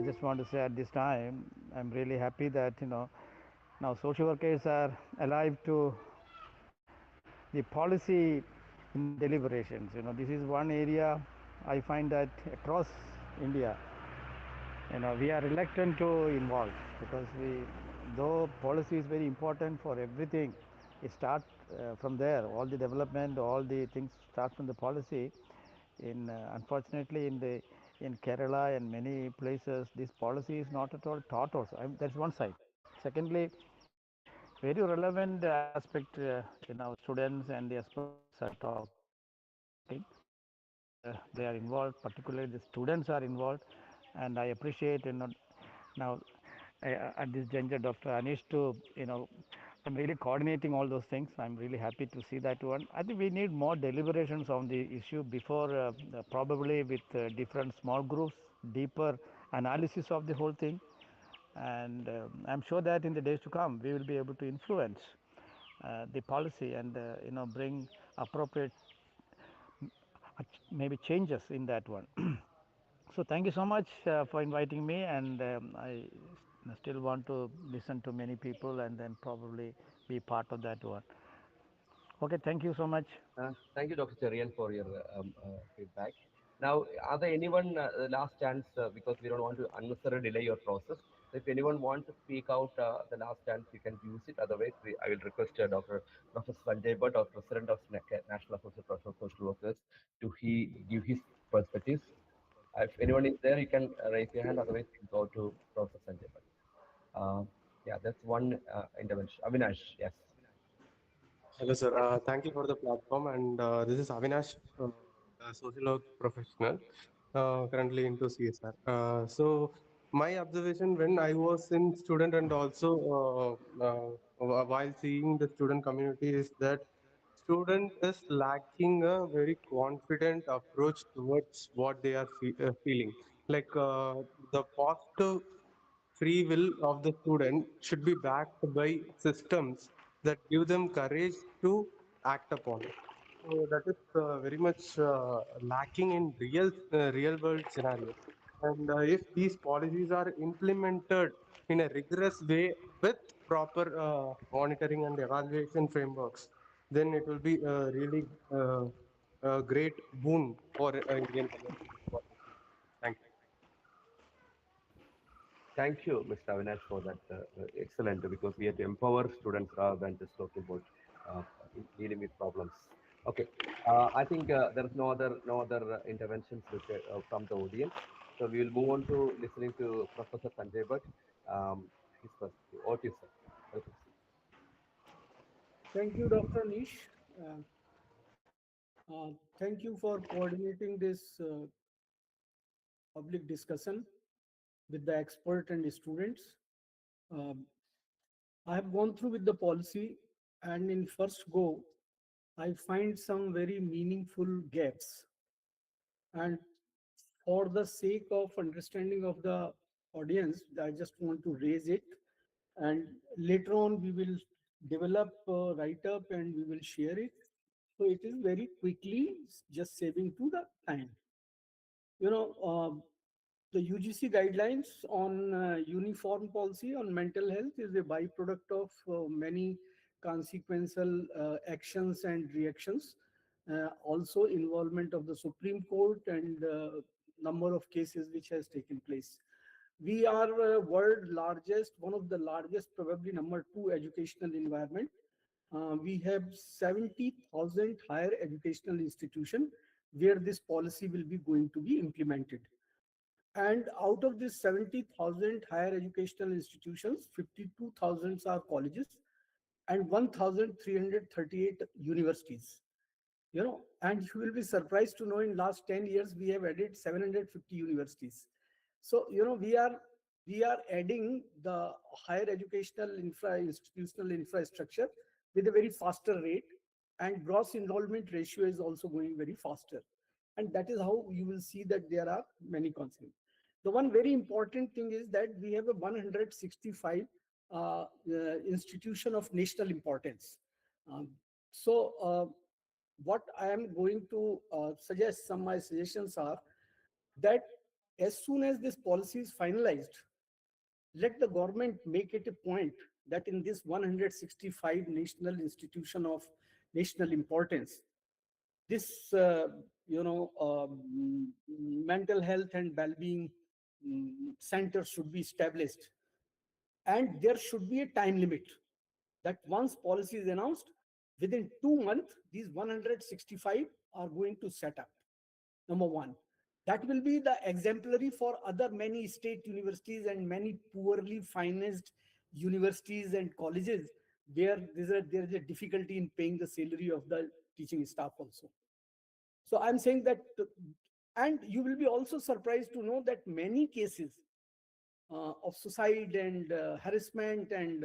just want to say at this time, I'm really happy that now social workers are alive to the policy deliberations. This is one area I find that across India, we are reluctant to involve because though policy is very important for everything, it starts from there. All the development, all the things start from the policy. Unfortunately, in Kerala and many places, this policy is not at all taught. Also, that's one side. Secondly, very relevant aspect. Students and the experts are talking, and they are involved. Particularly, the students are involved, and I appreciate now at this juncture, Dr. Anish, to I'm really coordinating all those things. I'm really happy to see that one. I think we need more deliberations on the issue before, probably with different small groups, deeper analysis of the whole thing. And I'm sure that in the days to come, we will be able to influence the policy and bring appropriate maybe changes in that one. So thank you so much for inviting me, and I still want to listen to many people and then probably be part of that one. Okay, thank you so much. Thank you, Dr. Cherian, for your feedback. Now, are there anyone last chance because we don't want to unnecessarily delay your process. So if anyone wants to speak out, the last chance you can use it. Otherwise, I will request Dr. Professor Sanjay Bhatt, our President of National Association of Professional Social Workers, to give his perspectives. If anyone is there, you can raise your hand. Otherwise, we go to Professor Sanjay Bhatt. Yeah, that's one intervention. Avinash, yes. Hello, sir. Thank you for the platform. And this is Avinash, a social work professional, currently into CSR. My observation when I was in student and also while seeing the student community is that student is lacking a very confident approach towards what they are feeling. Like the positive free will of the student should be backed by systems that give them courage to act upon. So that is very much lacking in real world scenarios. And if these policies are implemented in a rigorous way with proper monitoring and evaluation frameworks, then it will be really a great boon for Indian community. Thank you. Thank you, Mr. Avinash, for that. Excellent, because we have to empower students rather than just talking about uh, dealing with problems. Okay, I think there is no other interventions from the audience. So we will move on to listening to Professor Sanjay Bhatt. His perspective. Over to you, sir. Welcome. Thank you, Dr. Nish. Thank you for coordinating this public discussion with the expert and the students. Um, I have gone through with the policy, and in first go, I find some very meaningful gaps. And for the sake of understanding of the audience, I just want to raise it. And later on, we will develop a write-up and we will share it. So it is very quickly, just saving to the time. You know, The UGC guidelines on uniform policy on mental health is a byproduct of many consequential actions and reactions. Also involvement of the Supreme Court and number of cases which has taken place. We are world largest, one of the largest, probably number two educational environment. We have 70,000 higher educational institution where this policy will be going to be implemented. And out of these 70,000 higher educational institutions, 52,000 are colleges and 1,338 universities. You know, and you will be surprised to know in last 10 years, we have added 750 universities. So, you know, we are adding the higher educational institutional infrastructure with a very faster rate, and gross enrollment ratio is also going very faster. And that is how you will see that there are many consequences. The one very important thing is that we have a 165 institution of national importance. Um, so what I am going to suggest, some of my suggestions are that as soon as this policy is finalized, let the government make it a point that in this 165 national institution of national importance, this mental health and well-being center should be established, and there should be a time limit that once policy is announced, within 2 months these 165 are going to set up. Number one, that will be the exemplary for other many state universities and many poorly financed universities and colleges where there is a difficulty in paying the salary of the teaching staff also. So I'm saying that, and you will be also surprised to know that many cases of suicide and harassment and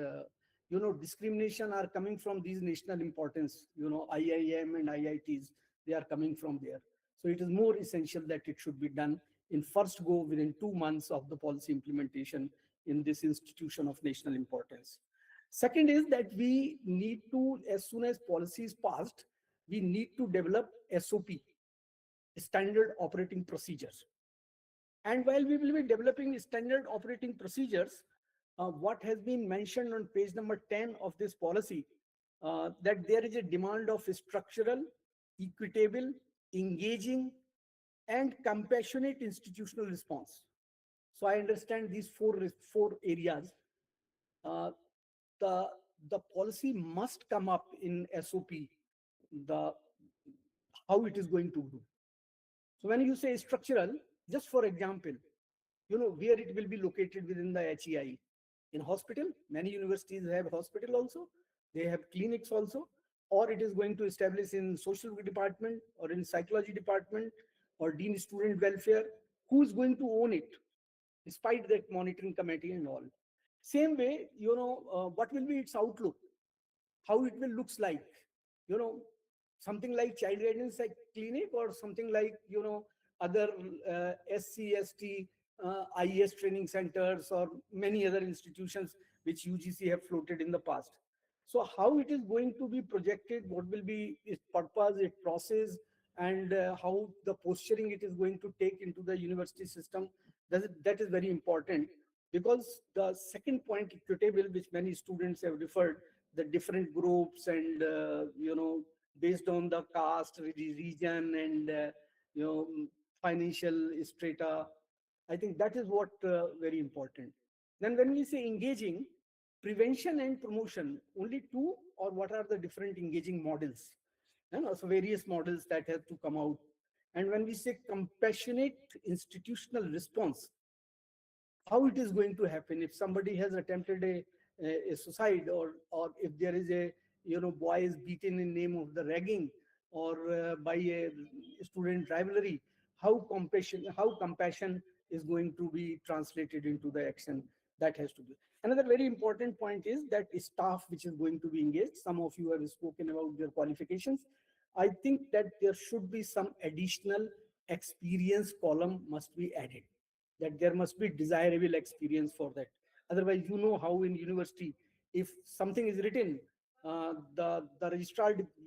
discrimination are coming from these national importance. IIM and IITs, they are coming from there. So it is more essential that it should be done in first go within 2 months of the policy implementation in this institution of national importance. Second is that we need to, as soon as policy is passed, we need to develop SOP, standard operating procedures. And while we will be developing standard operating procedures, what has been mentioned on page number 10 of this policy, that there is a demand of structural, equitable, engaging, and compassionate institutional response. So I understand these four areas. The policy must come up in SOP, the how it is going to do. So when you say structural, just for example, where it will be located within the HEI. In hospital, many universities have hospital also, they have clinics also, or it is going to establish in social department or in psychology department or dean student welfare. Who is going to own it, despite that monitoring committee and all? Same way, what will be its outlook, how it will looks like, you know something like child guidance clinic, or something like other SC, ST, IES training centers, or many other institutions which UGC have floated in the past. So how it is going to be projected, what will be its purpose, its process, and how the posturing it is going to take into the university system, that is very important. Because the second point, equitable, which many students have referred, the different groups and based on the caste, region, and financial strata, I think that is what very important. Then when we say engaging, prevention and promotion, only two, or what are the different engaging models? So various models that have to come out. And when we say compassionate institutional response, how it is going to happen if somebody has attempted a suicide, or if there is a boy is beaten in name of the ragging, or by a student rivalry, how compassion is going to be translated into the action. That has to be another very important point. Is that staff which is going to be engaged? Some of you have spoken about their qualifications. I think that there should be some additional experience column must be added, that there must be desirable experience for that. Otherwise, how in university, if something is written, the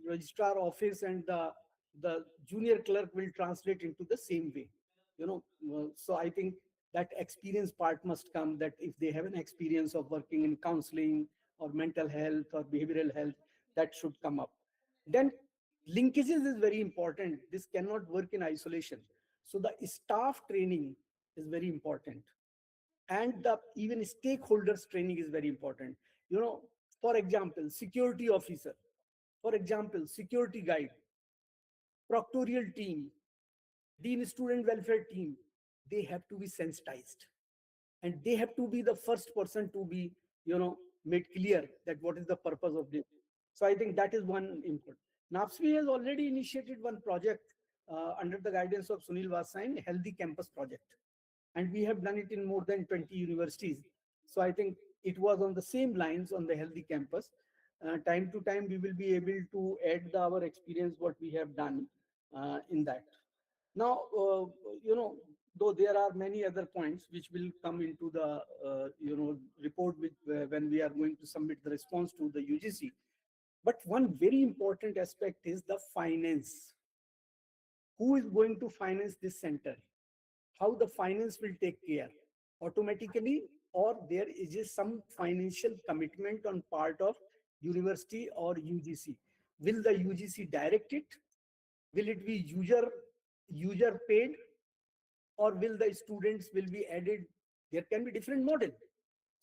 registrar office and the junior clerk will translate into the same way. So I think that experience part must come, that if they have an experience of working in counseling or mental health or behavioral health, that should come up. Then linkages is very important. This cannot work in isolation. So the staff training is very important, and the even stakeholders training is very important. For example, security officer, for example, security guide, proctorial team, dean student welfare team, they have to be sensitized, and they have to be the first person to be made clear that what is the purpose of this. So I think that is one input. NAPSWI has already initiated one project under the guidance of Sunil Vasain, Healthy Campus Project, and we have done it in more than 20 universities. So I think it was on the same lines on the healthy campus. Time to time, we will be able to add our experience, what we have done in that. Now, though there are many other points which will come into the, report with, when we are going to submit the response to the UGC. But one very important aspect is the finance. Who is going to finance this center? How the finance will take care automatically, or there is some financial commitment on part of university or UGC? Will the UGC direct it? Will it be user paid, or will the students will be added? There can be different model.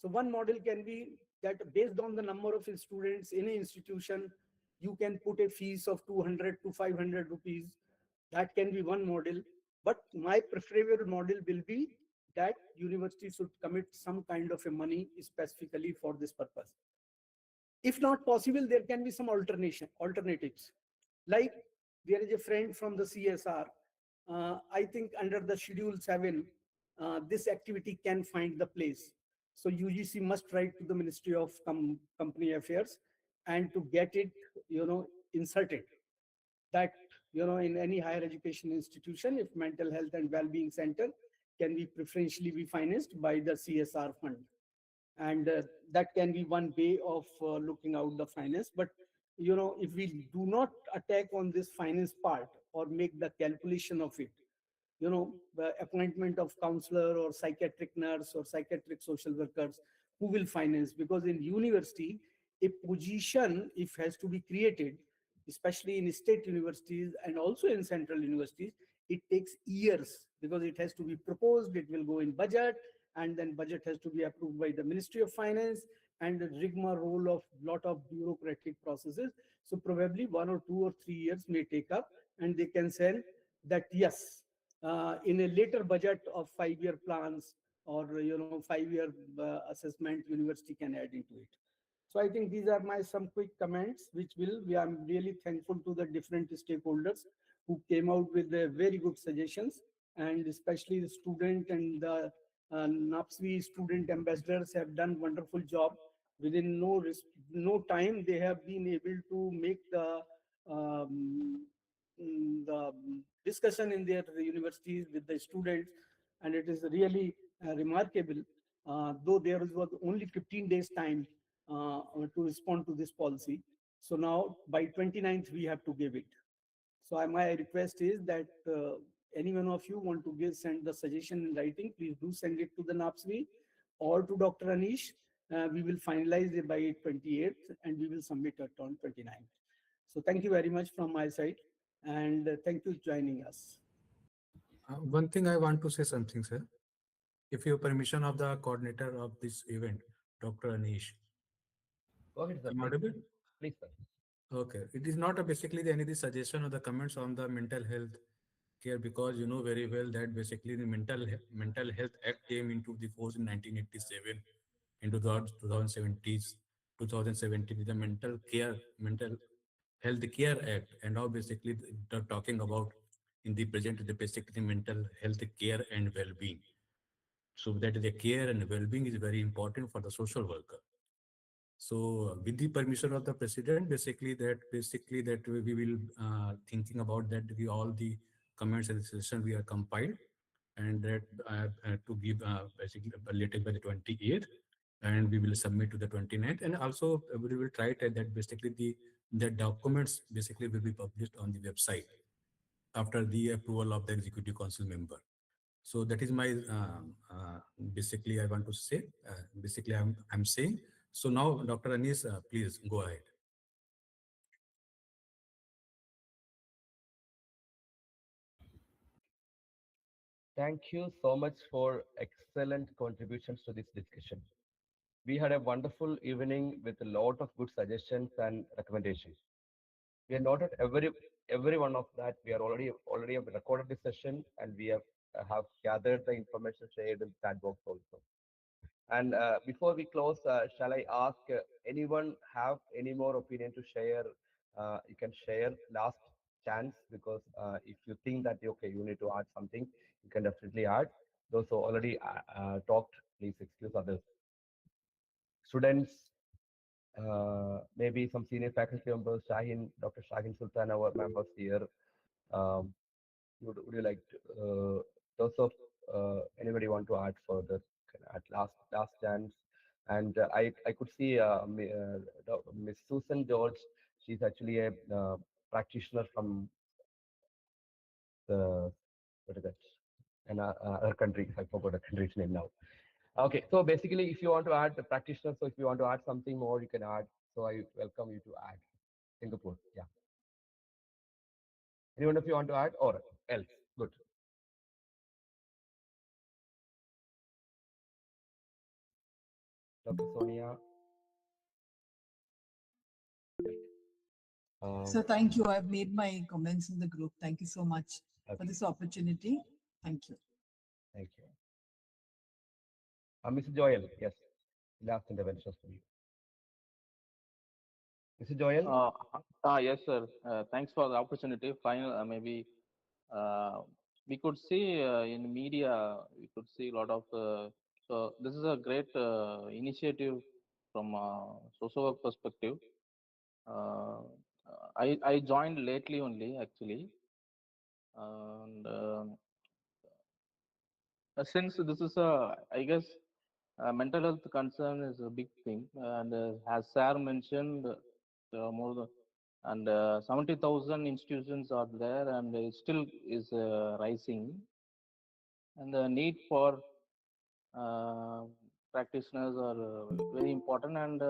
So one model can be that based on the number of students in an institution, you can put a fees of 200 to 500 rupees. That can be one model. But my preferable model will be that university should commit some kind of a money specifically for this purpose. If not possible, there can be some alternatives. Like there is a friend from the CSR. I think under the Schedule 7, this activity can find the place. So UGC must write to the Ministry of Company Affairs and to get it, inserted. That, in any higher education institution, if mental health and well-being center can be preferentially be financed by the CSR fund. And that can be one way of looking out the finance. But if we do not attack on this finance part or make the calculation of it, the appointment of counselor or psychiatric nurse or psychiatric social workers, who will finance? Because in university, a position, if has to be created, especially in state universities and also in central universities, it takes years, because it has to be proposed, it will go in budget, and then budget has to be approved by the Ministry of Finance, and the rigmarole of lot of bureaucratic processes. So probably 1 or 2 or 3 years may take up, and they can say that yes, in a later budget of 5-year plans or 5-year assessment, university can add into it. So I think these are my some quick comments, which I'm really thankful to the different stakeholders who came out with very good suggestions, and especially the student and the NAPSWI student ambassadors have done wonderful job. Within no time, they have been able to make the discussion in their universities with the students, and it is really remarkable. Though there was only 15 days time to respond to this policy. So now by 29th, we have to give it. So my request is that any one of you want to send the suggestion in writing, please do send it to the NAPSWI or to Dr. Anish. We will finalize it by 28th and we will submit it on 29th. So thank you very much from my side, and thank you for joining us. One thing I want to say something, sir. If you have permission of the coordinator of this event, Dr. Anish. Go ahead, sir. Am I audible? Please, sir. Okay. It is not basically any suggestion or the comments on the mental health care, because you know very well that basically the Mental Health Act came into the force in 1987. In 2017, the Mental Health Care Act, and now basically they're talking about in the present the basically mental health care and well-being. So that the care and well-being is very important for the social worker. So with the permission of the president, basically that we will thinking about that all the comments and suggestions we are compiled, and that to give basically later by the 28th, and we will submit to the 29th, and also we will try that basically the documents basically will be published on the website after the approval of the executive council member. So that is my basically I want to say. Basically, I'm saying. So now, Dr. Anis, please go ahead. Thank you so much for excellent contributions to this discussion. We had a wonderful evening with a lot of good suggestions and recommendations. We have noted every one of that. We are already have recorded this session, and we have gathered the information shared in chat box also. And before we close, shall I ask anyone have any more opinion to share? You can share last chance, because if you think that okay, you need to add something, you can definitely add. Those who already talked, please excuse others. Students, maybe some senior faculty members, Shahin, Dr. Shahin Sultan, our members here. Um, would you like to, those of anybody want to add further? Can add last chance. And I could see Miss Susan George. She's actually a practitioner from the what is that? Other country. I forgot the country's name now. Okay, so basically, if you want to add the practitioner, so if you want to add something more, you can add. So I welcome you to add. Singapore, yeah. Anyone of you want to add or else? Good. Dr. Sonia. So thank you. I've made my comments in the group. Thank you so much for this opportunity. Thank you. Thank you. Mr. Joel, yes. Last intervention for you. Mr. Joel? Yes, sir. Thanks for the opportunity. Final, maybe we could see in media, we could see a lot of. So this is a great initiative from social work perspective. I joined lately only actually, and since this is a, I guess, mental health concern is a big thing, and as Sir mentioned, more than and 70,000 institutions are there, and it still is rising, and the need for practitioners are very important, and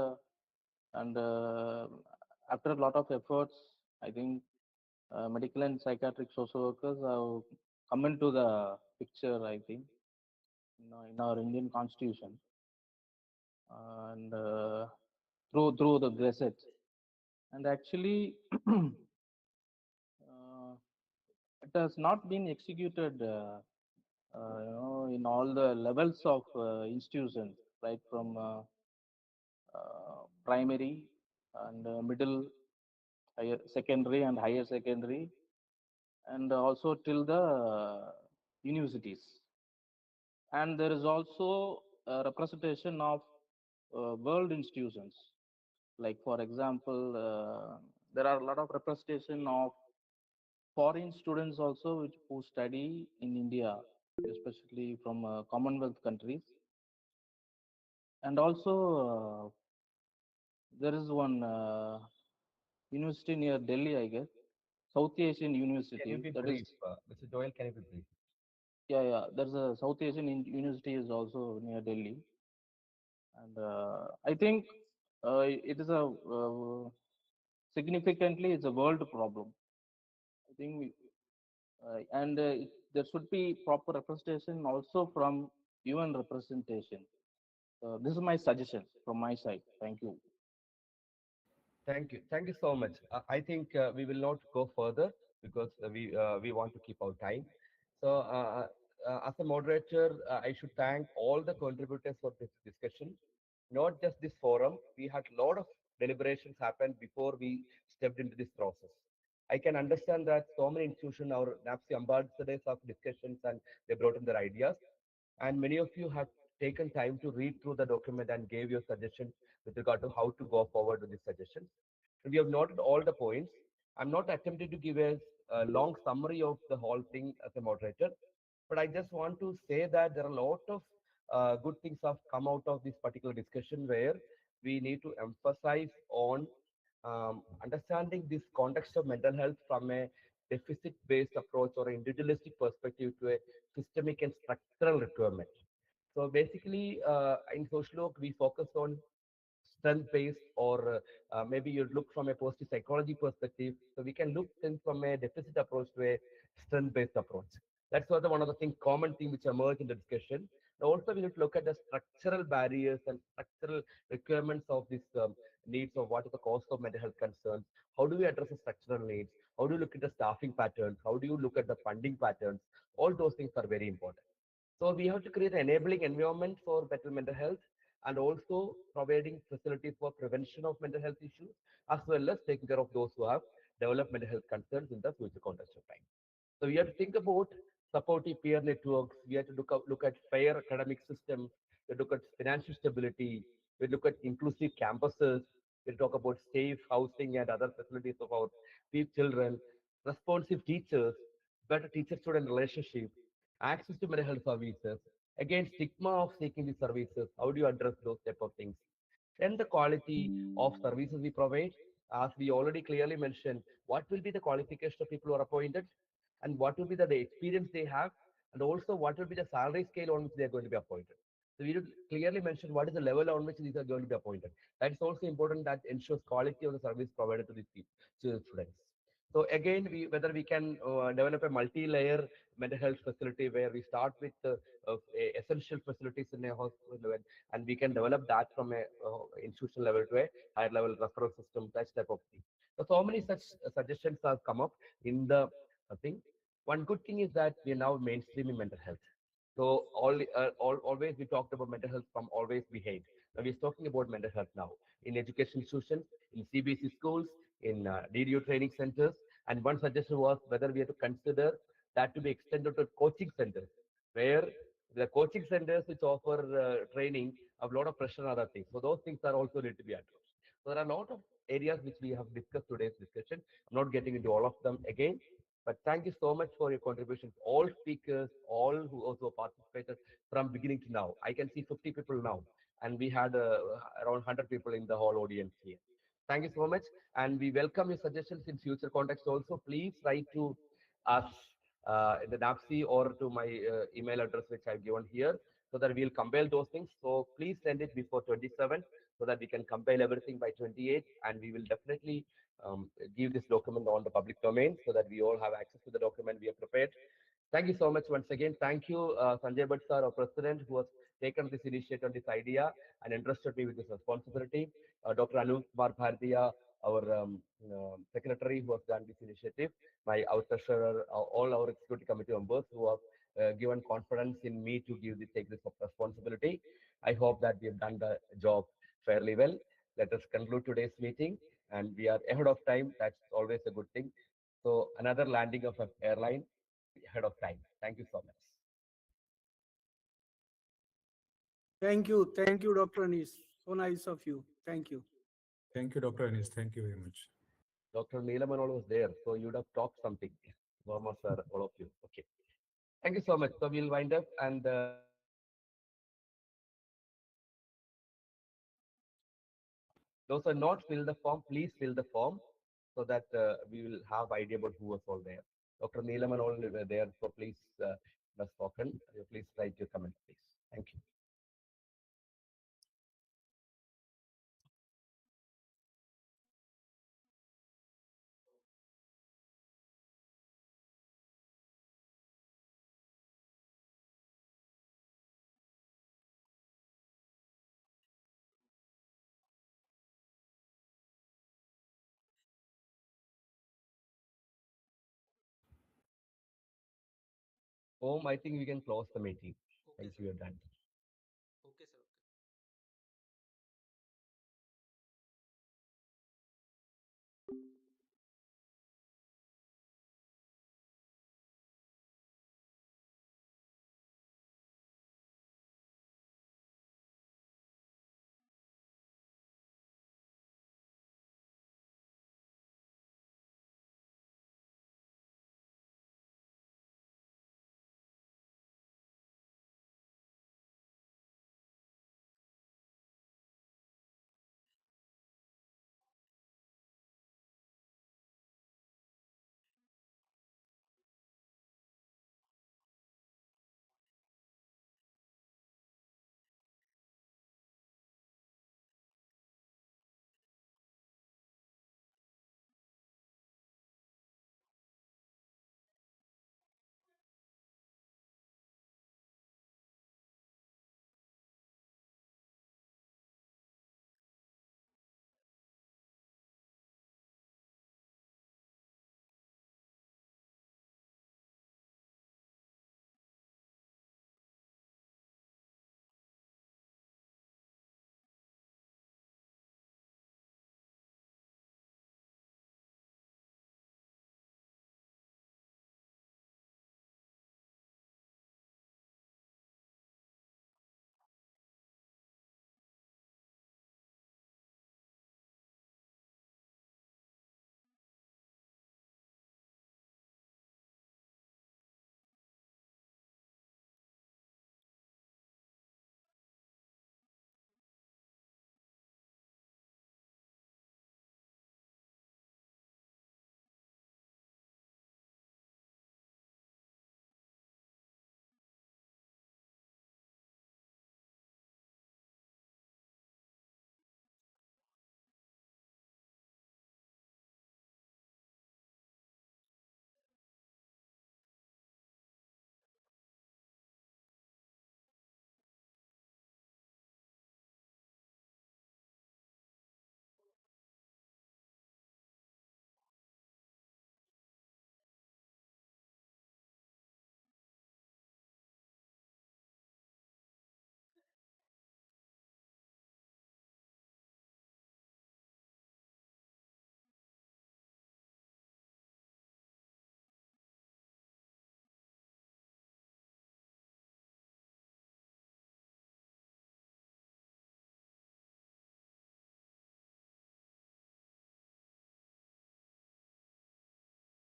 after a lot of efforts, I think medical and psychiatric social workers have come into the picture, I think, in our Indian constitution, and through the Gazette, and actually it has not been executed in all the levels of institutions, right from primary and middle, higher secondary and higher secondary, and also till the universities. And there is also a representation of world institutions. Like for example, there are a lot of representation of foreign students also who study in India, especially from Commonwealth countries. And also there is one university near Delhi, I guess, South Asian University. Can you be brief, Mr. Joel? Can you be brief? Yeah. There's a South Asian University is also near Delhi, and I think it is a significantly it's a world problem. I think and there should be proper representation also from UN representation. This is my suggestion from my side. Thank you. Thank you. Thank you so much. I think we will not go further because we want to keep our time. So as a moderator, I should thank all the contributors for this discussion. Not just this forum, we had a lot of deliberations happen before we stepped into this process. I can understand that so many institutions are NAPSWI ambassadors of discussions and they brought in their ideas. And many of you have taken time to read through the document and gave your suggestions with regard to how to go forward with these suggestions. And we have noted all the points. I'm not attempting to give a long summary of the whole thing as a moderator, but I just want to say that there are a lot of good things have come out of this particular discussion where we need to emphasize on understanding this context of mental health from a deficit-based approach or individualistic perspective to a systemic and structural requirement. So basically, in social work, we focus on strength-based, or maybe you look from a positive psychology perspective. So we can look things from a deficit approach to a strength-based approach. That's sort of one of the things, common theme which emerge in the discussion. And also, we need to look at the structural barriers and structural requirements of these needs of what is the cause of mental health concerns. How do we address the structural needs? How do you look at the staffing patterns? How do you look at the funding patterns? All those things are very important. So we have to create an enabling environment for better mental health, and also providing facilities for prevention of mental health issues, as well as taking care of those who have developed mental health concerns in the future context of time. So we have to think about supportive peer networks. We have to look at fair academic systems. We look at financial stability. We look at inclusive campuses. We talk about safe housing and other facilities of our children, responsive teachers, better teacher-student relationship, access to mental health services. Again, stigma of seeking these services. How do you address those type of things? And the quality of services we provide. As we already clearly mentioned, what will be the qualification of people who are appointed, and what will be the experience they have, and also what will be the salary scale on which they are going to be appointed. So we should clearly mention what is the level on which these are going to be appointed. That is also important, that ensures quality of the service provided to these people, to the students. So again, whether we can develop a multi-layer mental health facility where we start with essential facilities in a hospital level, and we can develop that from a institutional level to a higher level referral system, that type of thing. So many such suggestions have come up in the thing. One good thing is that we are now mainstreaming mental health. So always we talked about mental health from always behaved. Now we're talking about mental health now in education institutions, in CBSE schools, in DDO training centers. And one suggestion was whether we have to consider that to be extended to coaching centers, where the coaching centers which offer training have a lot of pressure and other things. So those things are also need to be addressed. So there are a lot of areas which we have discussed today's discussion. I'm not getting into all of them again, but thank you so much for your contributions. All speakers, all who also participated from beginning to now. I can see 50 people now, and we had around 100 people in the whole audience here. Thank you so much, and we welcome your suggestions in future context also. Please write to us in the NAPSWI or to my email address which I've given here, so that we'll compile those things. So please send it before 27, so that we can compile everything by 28, and we will definitely give this document on the public domain so that we all have access to the document we have prepared. Thank you so much once again. Thank you, Sanjay Bhatt sir, our president, who has taken this initiative, this idea, and entrusted me with this responsibility. Dr. Anup Kumar Bhartiya, our secretary, who has done this initiative. Our treasurer, all our executive committee members who have given confidence in me to take this responsibility. I hope that we have done the job fairly well. Let us conclude today's meeting, and we are ahead of time. That's always a good thing. So another landing of an airline ahead of time. Thank you so much. Thank you, Dr. Anis. So nice of you. Thank you. Thank you, Dr. Anis. Thank you very much. Dr. Neelaman was there, so you'd have talked something. Verma sir, all of you. Okay. Thank you so much. So we'll wind up, and those who are not filled the form, please fill the form so that we will have idea about who was all there. Dr. Neelaman all were there, so please have spoken. Please write your comment, please. Thank you. I think we can close the meeting. Thank you, you're done.